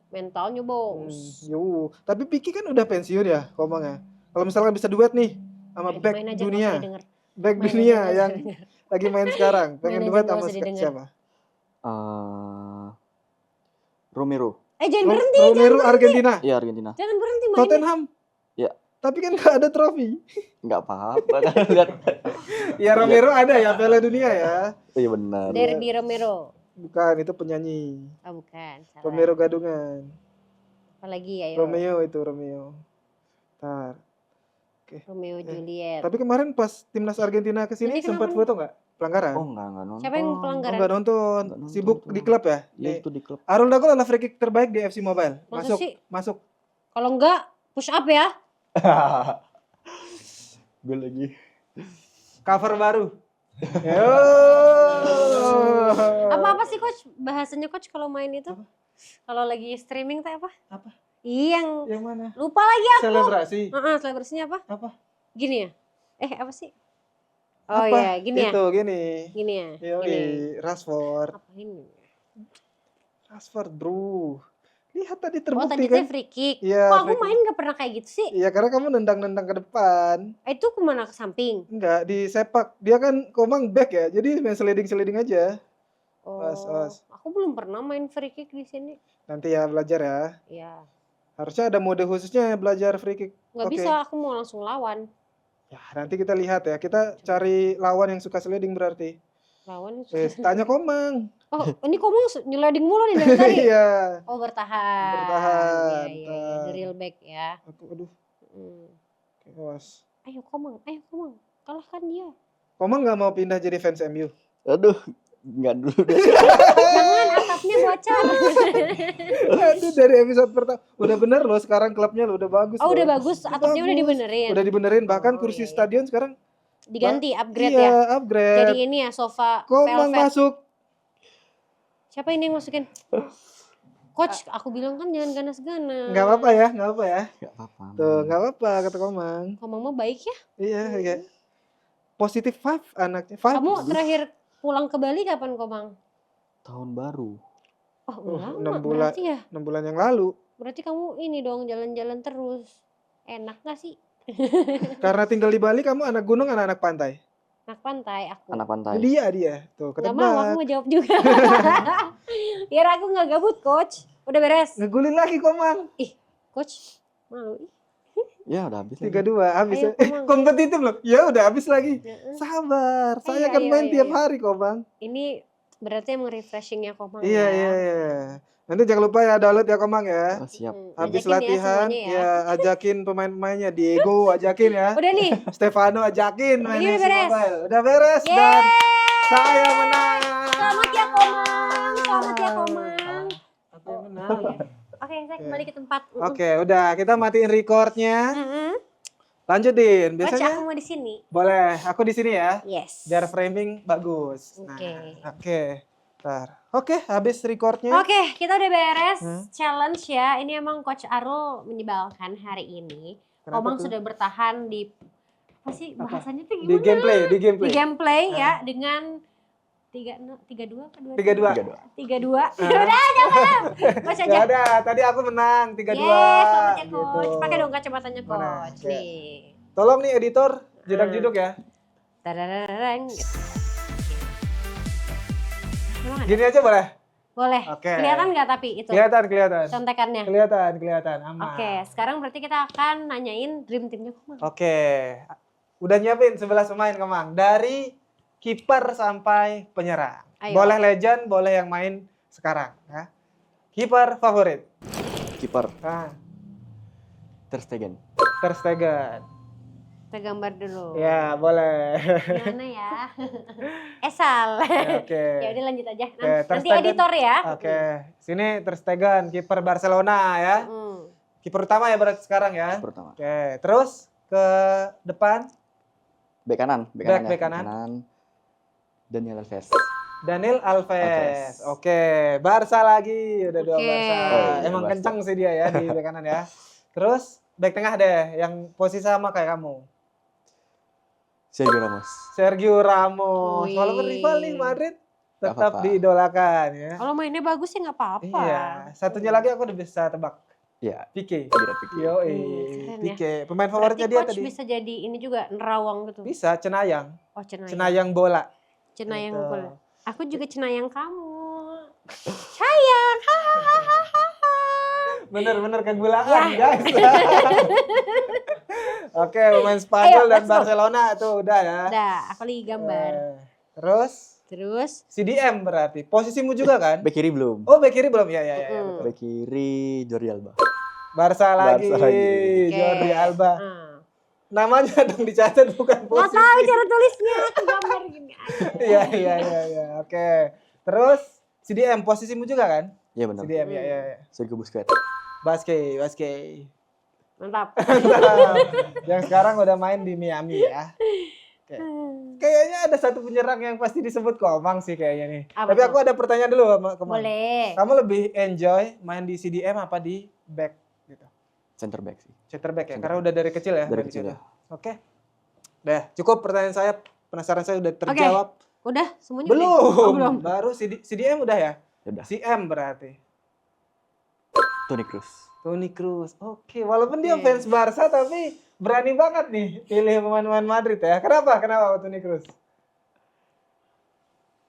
mentalnya bos. Tapi Pique kan udah pensiun ya, Komang ya. Kalau misalkan bisa duet nih sama back Main aja, nggak dunia, usah didengar. back Main dunia aja, nggak yang usah didengar. lagi main sekarang, pengen Main aja, duet nggak sama usah didengar. siapa? Romero. Jangan berhenti, Romero Argentina, Iya Argentina. jangan berhenti main. Tottenham. Ya. Tapi kan nggak ada trofi. Nggak apa-apa kan lihat. Ya Romero ada ya Piala Dunia ya. Iya benar. Derby Romero. Bukan, itu penyanyi. Oh bukan, salah. Romero gadungan. Apalagi ayo. Romeo. Ntar. Romeo Juliet. Tapi kemarin pas timnas Argentina kesini Jadi sempat kenapa foto nggak? Pelanggaran? Oh enggak nonton. Siapa yang Oh, pelanggaran? nggak nonton. Nggak nonton Sibuk tuh. di klub ya? Iya Nih. itu di klub. Arul Dagol adalah free kick terbaik di FC Mobile. Masa sih? Masuk. Kalau enggak, push up ya. Gue lagi. Cover baru. Apa sih coach? Bahasanya coach kalau main itu? Kalau lagi streaming teh apa? Apa? Iya, yang Yang mana? lupa lagi aku. Selebrasi. Selebrasinya apa? Apa? Gini ya? Apa sih? Oh Apa? iya, gini ya. Itu gini. Gini ya. Yoi, Gini. Rashford. Apa ini? Rashford, bro. Lihat tadi Oh terbukti tadi kan? teh free kick. Iya, Kok aku free kick. main gak pernah kayak gitu sih? Iya, karena kamu nendang-nendang ke depan. Itu kemana ke samping? Enggak, di sepak. Dia kan Komang back ya. Jadi main sliding-sliding aja. Oh, As. aku belum pernah main free kick di sini. Nanti ya belajar ya. Ya, Harusnya ada mode khususnya belajar free kick. nggak Oke. bisa. Aku mau langsung lawan. Ya, nanti kita lihat ya. Kita cari lawan yang suka sliding berarti. Lawan. Tanya Komang. Oh, ini kamu nyeleding mulu nih dari tadi. Iya. Oh, bertahan. Bertahan, Iya. ntar. The real back ya. Aduh. Hmm. Oke, awas. Ayo Komang. Kalahkan dia. Komang nggak mau pindah jadi fans MU? Aduh, enggak dulu deh. Jangan atapnya bocor. Aduh, dari episode pertama. Udah bener loh sekarang klubnya loh. Udah bagus Oh, loh. udah bagus. Atapnya udah bagus. dibenerin. Udah dibenerin. Bahkan Oh, kursi iya, iya. stadion sekarang Diganti, upgrade iya, ya. upgrade. Jadi ini ya sofa Komang velvet. masuk. Siapa ini yang masukin? Coach, aku bilang kan jangan ganas-ganas. Nggak apa-apa ya, nggak apa-apa ya. Enggak apa-apa. Tuh, nggak apa-apa kata Komang. Komang mah baik ya. Iya, kayak positif vibe anaknya. Vibe. Kamu terakhir pulang ke Bali kapan Komang? Tahun baru. Oh, Oh, udah 6 lama bulan. berarti ya. 6 bulan yang lalu. Berarti kamu ini dong jalan-jalan terus. Enak gak sih? Karena tinggal di Bali, kamu anak gunung, anak pantai. Anak pantai aku. Anak pantai. Dia. Tuh, Gak mau, aku ketebak. mau jawab juga. Biar aku gak gabut coach. Udah beres. Ngegulin lagi Komang. Coach, malu. Ya udah habis. lagi. 3-2 habis Ayo, ya. Komang. Kompetitif loh. Ya udah habis lagi. Heeh. Sabar. Saya Ayo, kan ayo, main ayo, tiap ayo. hari Komang. Ini berarti emang refreshingnya Komang Iya, ya. iya. Nanti jangan lupa ya download ya Komang ya. Oh, siap. Habis Ajakin ya latihan semuanya ya. ya ajakin pemain-pemainnya, Diego ajakin ya. Udah nih. Stefano ajakin main Ini udah FC beres. Mobile. Udah beres Yeay. dan saya menang. Selamat ya Komang. Selamat ya Komang. Aku yang menang. Oke, saya kembali ke tempat. Oke, udah kita matiin recordnya. Mm-mm. Lanjutin. Coach, Biasanya aku mau di sini. boleh. Aku di sini ya. Yes. Biar framing bagus. Nah, Oke. Oke. Ntar. Oke, habis recordnya. Oke, kita udah beres Hmm. challenge ya. Ini emang Coach Arul menyebalkan hari ini. Kenapa Komang tuh? sudah bertahan di apa sih bahasanya tuh Di gimana? gameplay, di Di gameplay. gameplay ya dengan 32 apa 3-2. 32. Udah jangan. Coach Ya aja. udah, tadi aku menang 3-2. Yes, selamat ya gitu. Coach. Pakai dong kacamatanya Mana? Coach. Oke. Nih. Tolong nih editor, jeduk-jeduk ya. Tarararang. Gitu. Emang ada? Gini aja boleh? Boleh. Oke. Kelihatan nggak tapi itu Kelihatan. contekannya? Kelihatan, aman. Oke, sekarang berarti kita akan nanyain dream teamnya Komang. Oke. Udah nyiapin 11 pemain Kemang. Dari kiper sampai penyerang. Ayo. Boleh legend, boleh yang main sekarang. Ya. Kiper favorit. Kiper Nah, Ter Stegen. Ter Stegen. Kita gambar dulu. Ya, boleh. Gimana ya? Esal. Ya, Oke. Ya udah lanjut aja. Oke, Ter Nanti Stegen. editor ya. Oke. Sini Ter Stegen, kiper Barcelona ya. Hmm. Kiper utama ya berarti sekarang ya. Pertama. Oke, terus ke depan Bek kanan. Bek kanan. Daniel Alves. Daniel Alves. Alves. Oke, Barca lagi. Udah dua Oke. Barca. Oh, iya, Emang Barca. kencang sih dia ya di bek kanan ya. Terus bek tengah deh yang posisi sama kayak kamu. Sergio Ramos. Sergio Ramos. Wih. Walaupun rival nih Madrid Nggak tetap apa-apa. diidolakan ya. Kalau mainnya bagus sih nggak apa-apa. Iya, satunya lagi aku udah bisa tebak. Iya. Pique. Gerard Pique. Yo, keren ya. Pique. Pemain Berarti favoritnya dia coach tadi. bisa jadi ini juga nerawang gitu. Bisa Cenayang. Oh, cenayang. Cenayang bola. Cenayang Gitu. bola. Aku juga cenayang kamu. Sayang. Hahaha. Bener-bener kegulaan Ya. guys. Oke, pemain Spanyol Ayo, dan let's go. Barcelona tuh udah ya. Udah, aku lagi gambar. Terus Terus CDM berarti. Posisimu juga kan? Bek kiri belum. Oh, bek kiri belum? Ya, Mm-mm. betul. Bek kiri Jordi Alba. Barca lagi. Barca lagi. Oke. Jordi Alba. Ah. Namanya dong dicatat bukan Nggak posisi. tahu cara tulisnya, aku gambar gini aja. Iya. Oke. Terus CDM posisimu juga kan? Iya benar. CDM ya. Sergio Busquets. Basket. Mantap. Yang sekarang udah main di Miami ya. Oke. Kayaknya ada satu penyerang yang pasti disebut Komang sih kayaknya nih. Apa Tapi tuh? aku ada pertanyaan dulu sama Komang. Boleh. Kamu lebih enjoy main di CDM apa di back gitu? Center back sih. Center back ya? Center. Karena udah dari kecil ya? Dari main di kecil situ. ya. Oke. Udah, cukup pertanyaan saya. Penasaran saya udah terjawab. Udah semuanya Belum. udah? Oh, belum. Baru CDM udah ya? Udah. CM berarti. Toni Kroos. Toni Kroos. Oke, walaupun dia Oke. fans Barca tapi berani banget nih pilih pemain-pemain Madrid ya. Kenapa Toni Kroos?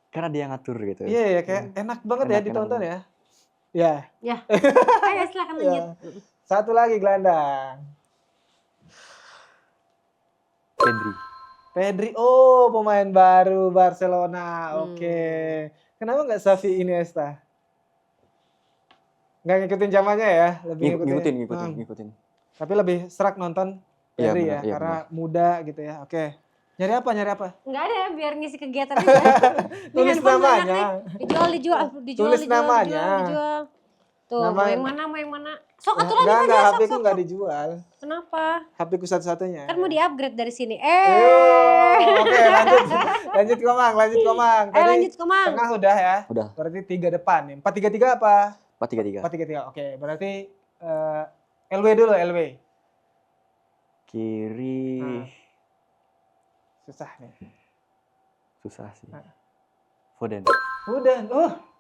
Karena dia ngatur gitu. Iya ya, kayak enak banget ya Enak ditonton banget. ya. Ya. Ayo silakan lanjut. Satu lagi gelandang. Pedri. Oh, pemain baru Barcelona. Oke. Kenapa nggak Xavi Iniesta? Nggak ngikutin zamannya ya? Lebih Ngikutin. Tapi lebih serak nonton Iya, Pedri benar, ya, iya, karena muda gitu ya. Oke. Nyari apa? Enggak ada biar ngisi kegiatan aja. Ini Tulis handphone banyak namanya. nih. Dijual. Tulis namanya. Dijual. Tuh, Nama- mau yang mana? Sok atuh lagi Enggak, aja, HP ku sok. nggak dijual. Kenapa? HP ku satu-satunya. Kan mau di-upgrade dari sini. Oke, lanjut Komang. Ayo lanjut Komang. Tengah udah ya. Udah. Berarti 3 depan nih. 4-3-3 apa? 4-3-3. 4-3-3. Oke, berarti LW dulu, LW. Kiri Susah nih. susah sih. Foden. Udah,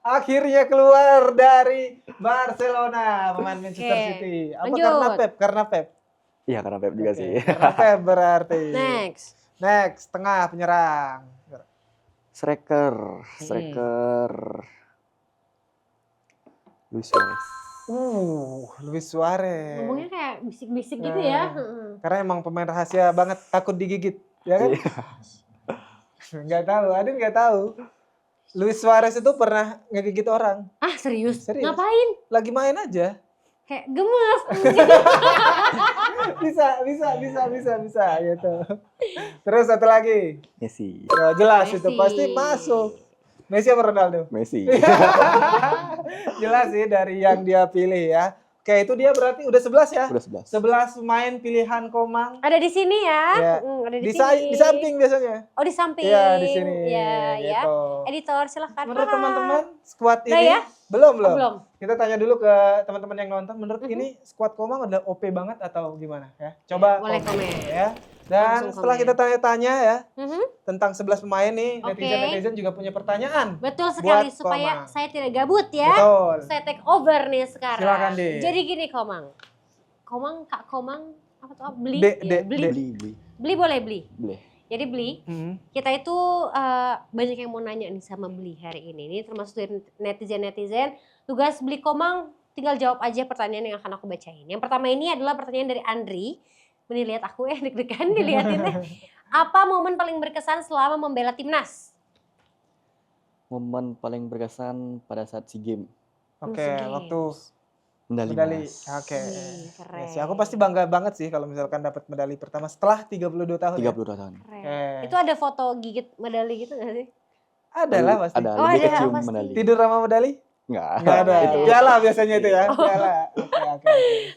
akhirnya keluar dari Barcelona, pemain Manchester Oke, City. Apa lanjut. Karena Pep? Iya karena Pep juga Oke, sih. Karena Pep berarti. Next. Tengah penyerang. Striker. Luis Suarez. Luis Suarez. Ngomongnya kayak bisik-bisik gitu Nah. ya. Karena emang pemain rahasia banget, takut digigit, ya kan? Nggak tahu, Adin nggak tahu. Luis Suarez itu pernah ngegigit orang. Ah serius? Serius. Ngapain? Lagi main aja. Kayak gemes. Bisa gitu. Terus satu lagi. Messi. Ya, jelas itu Messi. pasti masuk. Messi apa Ronaldo? Messi. Jelas sih dari yang dia pilih ya. Oke, itu dia berarti udah 11 ya. Udah 11. 11 pemain pilihan Komang. Ada di sini ya. Ya. Ada di, Di, sini. di samping biasanya. Oh di samping. Iya, di sini. Ya, ya. Gitu. Editor silahkan. Menurut Ah. teman-teman squad Udah ini ya? belum. Oh, belum. Kita tanya dulu ke teman-teman yang nonton, menurut ini squad Komang udah OP banget atau gimana ya? Coba Boleh komen. ya. Dan Langsung setelah komen. kita tanya-tanya ya Mhm. tentang 11 pemain nih, Oke. netizen juga punya pertanyaan. Betul sekali Buat supaya Komang. saya tidak gabut ya. Betul. Saya take over nih sekarang. Silakan, Din. Jadi gini Komang. Kak Komang apa tuh? Beli. De- Ya, de- beli. Beli. Beli boleh beli. Boleh. Jadi beli. Hmm. Kita itu banyak yang mau nanya nih sama Beli hari ini. Ini termasuk dari netizen-netizen. Tugas Beli Komang tinggal jawab aja pertanyaan yang akan aku bacain. Yang pertama ini adalah pertanyaan dari Andri. Ini lihat aku deg-degan dilihatinnya. Apa momen paling berkesan selama membela timnas? Momen paling berkesan pada saat SEA Games. Oke, SEA Games. waktu Medali medali. emas. Oke. Keren. Ya sih, aku pasti bangga banget sih kalau misalkan dapat medali pertama setelah 32 tahun. 32 tahun. Keren. Oke. Itu ada foto gigit medali gitu gak sih? Ada lah pasti. Ada, Oh, lebih ada, kecium pasti. medali. Tidur sama medali? Enggak. Enggak ada. Itu. Piala biasanya itu ya. Oh. Piala. Oke.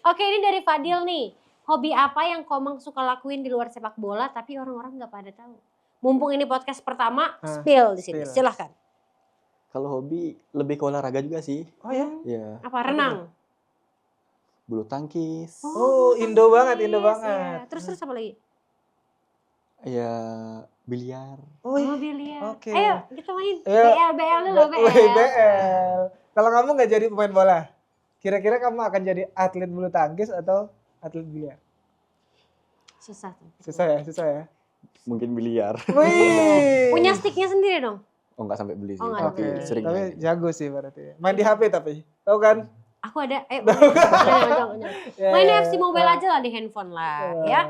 Oke, ini dari Fadil nih. Hobi apa yang Komang suka lakuin di luar sepak bola tapi orang-orang nggak pada tahu? Mumpung ini podcast pertama, spill di sini. spill. Silahkan. Kalau hobi lebih ke olahraga juga sih. Oh ya? Iya. Apa renang? Bulu tangkis. Oh, Indo banget, Indo Yes, banget. ya. Terus apa lagi? Ya biliar. Oh, Oh, biliar. Oke. Ayo, kita main. Ayo. BL dulu, Wih, BL. BL. Kalau kamu nggak jadi pemain bola, kira-kira kamu akan jadi atlet bulu tangkis atau atlet biliar? Susah tuh. Susah ya. Mungkin biliar. Wih. Punya sticknya sendiri dong? Oh enggak sampai beli sih. Oh, nggak Oke, Tapi sering tapi main. jago sih berarti. Main di HP tapi, tahu kan? Aku ada, jangan. Ya, Main ya. FC Mobile aja lah di handphone lah, ya.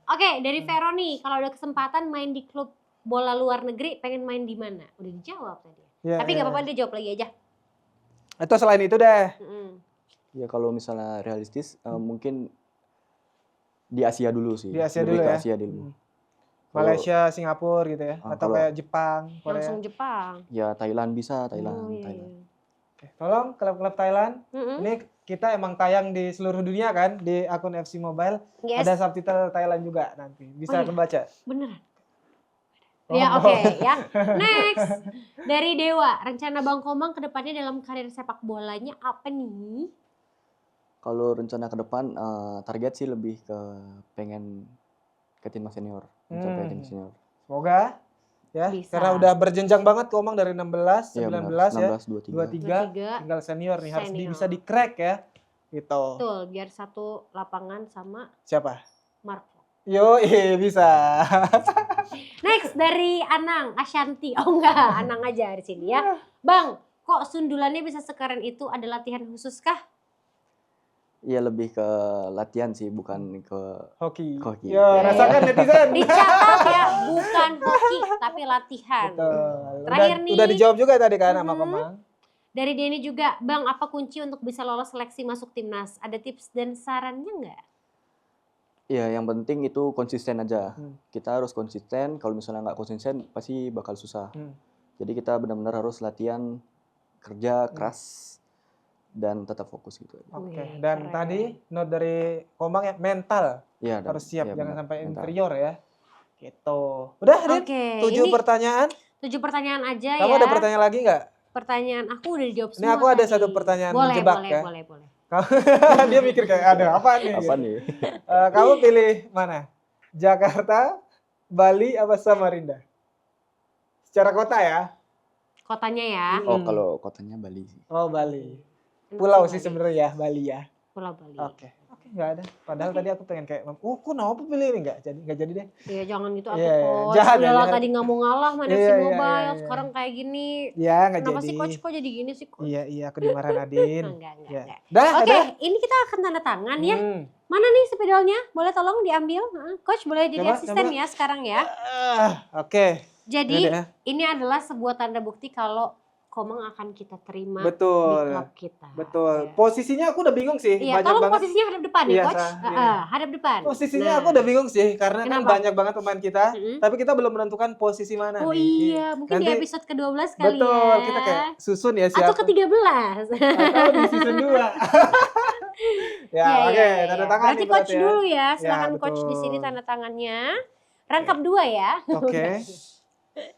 Oke, dari Hmm. Vero nih, kalau ada kesempatan main di klub bola luar negeri, pengen main di mana? Udah dijawab tadi. Ya, Tapi nggak ya. apa-apa, dia jawab lagi aja. Atau selain itu deh. Mm-mm. Ya kalau misalnya realistis mungkin di Asia dulu sih. Di Asia Lebih dulu ke ya? Asia dulu. Hmm. Malaysia, Singapura gitu ya. Atau kalau- kayak Jepang, Korea. Langsung Jepang. Ya Thailand bisa, Oh, Thailand. iya, Thailand. iya. Oke, tolong klub-klub Thailand. Mm-mm. Ini kita emang tayang di seluruh dunia kan di akun FC Mobile. Yes, Ada subtitle Thailand juga nanti. Bisa Oh, iya. kebaca. beneran. Oh. Ya oke ya. Next dari Dewa, rencana Bang Komang kedepannya dalam karir sepak bolanya apa nih? Kalau rencana ke depan target sih lebih ke pengen ke timnas senior, mencapai timnas senior. Semoga ya. Bisa. Karena udah berjenjang banget Komang dari 16, Iya 19 ya. 16, 23. 23 tinggal senior nih harus Senior. bisa di crack ya. Gitu. Betul, biar satu lapangan sama Siapa? Marco. Yo, bisa. Next dari Anang, Ashanti. Oh enggak, Anang aja di sini ya. Bang, kok sundulannya bisa sekeren itu? Ada latihan khusus kah? Iya lebih ke latihan sih, bukan ke Hoki. Hoki. Yo, Iya. rasakan netizen. Dicatat ya, bukan hoki tapi latihan. Betul. Terakhir nih. Udah dijawab juga tadi kan sama Mhm. Komang. Dari Denny juga, Bang, apa kunci untuk bisa lolos seleksi masuk timnas? Ada tips dan sarannya nggak? Iya, yang penting itu konsisten aja. Hmm. Kita harus konsisten. Kalau misalnya nggak konsisten, pasti bakal susah. Hmm. Jadi kita benar-benar harus latihan, kerja keras, dan tetap fokus gitu. Oke. Wih, Dan keren. tadi note dari Komang ya mental Iya, harus siap, iya, jangan benar, sampai mental. inferior ya. Gitu. Udah, Din? Oke, 7 ini pertanyaan. 7 pertanyaan aja Kamu ya. ada pertanyaan lagi nggak? Pertanyaan aku udah dijawab Ini semua aku ada tadi. satu pertanyaan boleh, menjebak boleh, ya. boleh. Dia mikir kayak ada apa nih? Apa gitu. nih? Kamu pilih mana? Jakarta, Bali, apa Samarinda? Secara kota ya? Kotanya ya. Oh, kalau kotanya Bali sih. Oh, Bali. Enak Pulau sih sih sebenarnya ya, Bali ya. Pulau Bali. Oke, nggak ada. Padahal tadi aku pengen kayak, kok kenapa pilih ini nggak jadi deh. Iya jangan gitu Iya, aku coach. jahat ya, Udah lah jahat. tadi nggak mau ngalah main Iya, FC iya, Mobile. iya. Sekarang kayak gini. Ya nggak Kenapa jadi. sih coach kok jadi gini sih coach? Iya, aku dimarahin Adin. Enggak. Ya. Dah, Oke, dah. ini kita akan tanda tangan ya. Hmm. Mana nih spidolnya? Boleh tolong diambil? Coach boleh jadi Coba, asisten coba. ya sekarang ya. Oke. Jadi Ini ya. ini adalah sebuah tanda bukti kalau Komang akan kita terima Betul. di klub kita. Betul. Ya. Posisinya aku udah bingung sih. Iya, Banyak tolong banget. posisinya hadap depan ya, Iya, Coach. Iya. Hadap depan. Posisinya Nah. aku udah bingung sih karena kan Kenapa? banyak banget pemain kita, tapi kita belum menentukan posisi mana Oh nih. iya, mungkin di Nanti- episode ke-12 kali Betul, ya. kita kayak susun ya siapa. Atau ke-13. Atau di season 2. Ya, Iya, oke, iya, tanda iya. tangan Berarti nih coach ya. dulu ya. Silakan Ya, coach di sini betul. tanda tangannya. Rangkap 2 ya. Oke.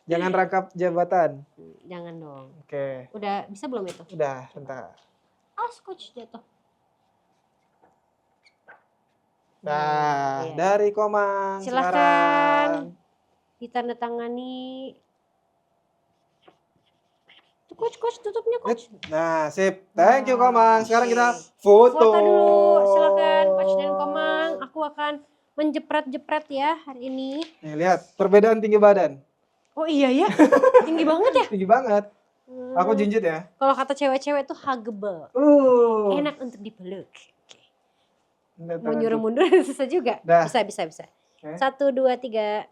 Jangan rangkap jabatan. Jangan dong. Oke. Udah bisa belum itu? Udah, bentar. Awas coach jatuh. Nah, Iya. dari Komang Silahkan. sekarang. Ditandatangani. Tuh, coach tutupnya coach. Nah, sip. Thank you Komang. Sekarang Oke. kita foto. Foto dulu, silakan coach dan Komang. Aku akan menjepret-jepret ya hari ini. Nih, lihat perbedaan tinggi badan. Oh iya ya, tinggi banget ya. Tinggi banget. Aku jinjit ya. Kalau kata cewek-cewek tuh huggable. Enak untuk dipeluk. Oke. Mau nyuruh mundur susah juga. Dah. Bisa. Oke. 1, 2, 3.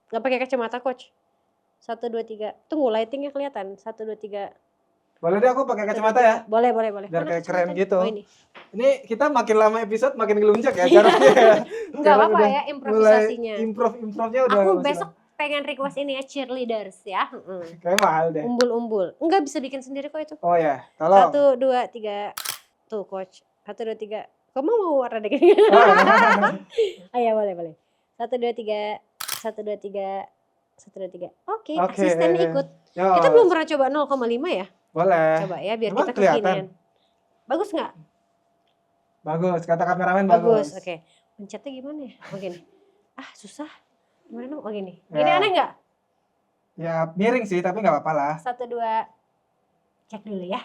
Nggak pakai kacamata coach. 1, 2, 3. Tunggu lightingnya kelihatan. 1, 2, 3. Boleh deh aku pakai kacamata ya. Boleh. Biar Mana kayak keren kacamatanya? gitu. Oh, ini. Ini kita makin lama episode makin ngelunjak ya jaraknya. ya. Enggak Sekarang apa-apa udah ya improvisasinya. Mulai improve-nya udah. Aku masih besok pengen request ini ya cheerleaders ya. kayak mahal deh. Umbul-umbul. Enggak bisa bikin sendiri kok itu. Oh ya, tolong. 1, 2, 3. Tuh coach. 1, 2, 3. Kamu mau warna deh gini? Ayo boleh. 1, 2, 3. 1, 2, 3. 1, 2, 3. Oke, Oke. asisten ikut. Yo, Kita belum pernah coba 0,5 ya? boleh. Coba ya biar Emang kita kelihatan? kekinian. Bagus nggak? Bagus, kata kameramen Bagus. bagus. Oke. Pencetnya gimana ya? Oh gini. Susah. Gimana dong? Oh gini. Gini Ya. aneh nggak? Ya miring sih, tapi nggak apa-apa lah. 1, 2. Cek dulu ya.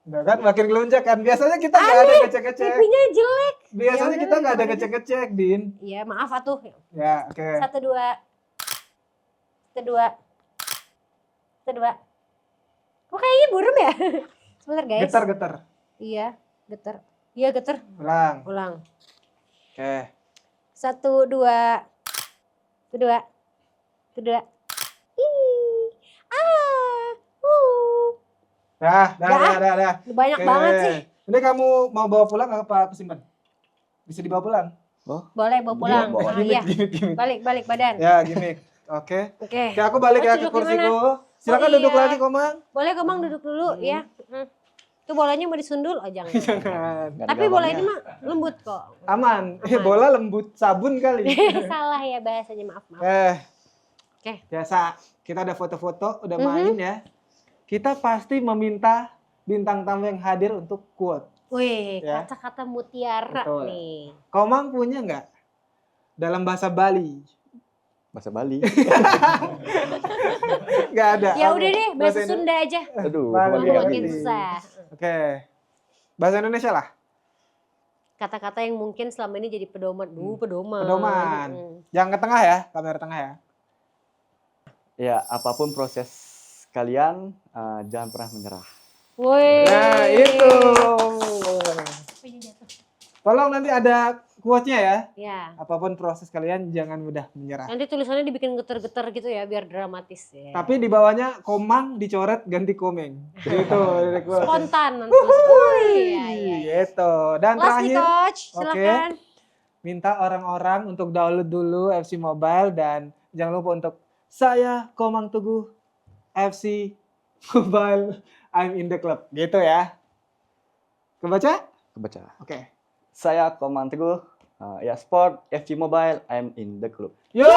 Udah kan makin ngelunjak kan. Biasanya kita nggak ada ngecek-ngecek. Pipinya jelek. Biasanya Ya kita udah, nggak ada gimana? ngecek-ngecek, Din. Iya maaf atuh. Ya, oke. 1, 2. 1, 2. 1, 2. Kok kayaknya burem ya? Sebentar guys. Getar-getar. Iya, getar. Iya getar. Ulang. Ulang. Oke. 1, 2. 1, 2. 1, 2. Dah. Banyak Oke. banget sih. Ini kamu mau bawa pulang apa aku simpan? Bisa dibawa pulang? Boleh bawa pulang. Bawa. Ah, iya. Gimik. Balik badan. Ya, gimmick. Oke. Oke. Oke, aku balik ya Coach, ke duduk di kursiku. Silakan Oh, duduk iya. lagi, Komang. Boleh Komang duduk dulu ya. Tuh bolanya mau disundul? Oh jangan. Jangan. Nggak ada Tapi bola gambarnya. ini mah lembut kok. Aman. Bola lembut sabun kali. Salah ya bahasanya, maaf. Oke. Biasa. Kita udah foto-foto, udah main ya. Kita pasti meminta bintang tamu yang hadir untuk quote. Wih, Ya. kata-kata mutiara Betul. nih. Komang punya nggak? Dalam bahasa Bali. Bahasa Bali. Nggak ada. Ya Oke. udah deh, bahasa Indo- Sunda aja. Aduh, Bali. Bali. Iya, Makin ngerti. susah. Oke. Bahasa Indonesia lah. Kata-kata yang mungkin selama ini jadi pedoman. Pedoman. Pedoman. Jangan ke tengah ya, kamera tengah ya. Ya, apapun proses kalian, jangan pernah menyerah. Woi. Nah, itu. Oh, iya, jatuh. Tolong nanti ada quote-nya ya. Ya. Apapun proses kalian jangan mudah menyerah. Nanti tulisannya dibikin geter-geter gitu ya biar dramatis ya. Tapi di bawahnya Komang dicoret ganti Komeng. Gitu. dari quote. Spontan nanti. Oh iya. Gitu. Dan Last nih terakhir coach, Oke. silakan. minta orang-orang untuk download dulu FC Mobile dan jangan lupa untuk saya Komang Teguh FC Mobile I'm in the club. Gitu ya. Kebaca? Kebaca. Oke. Saya Komang Teguh, ya Sport FC Mobile, I'm in the club. Yo!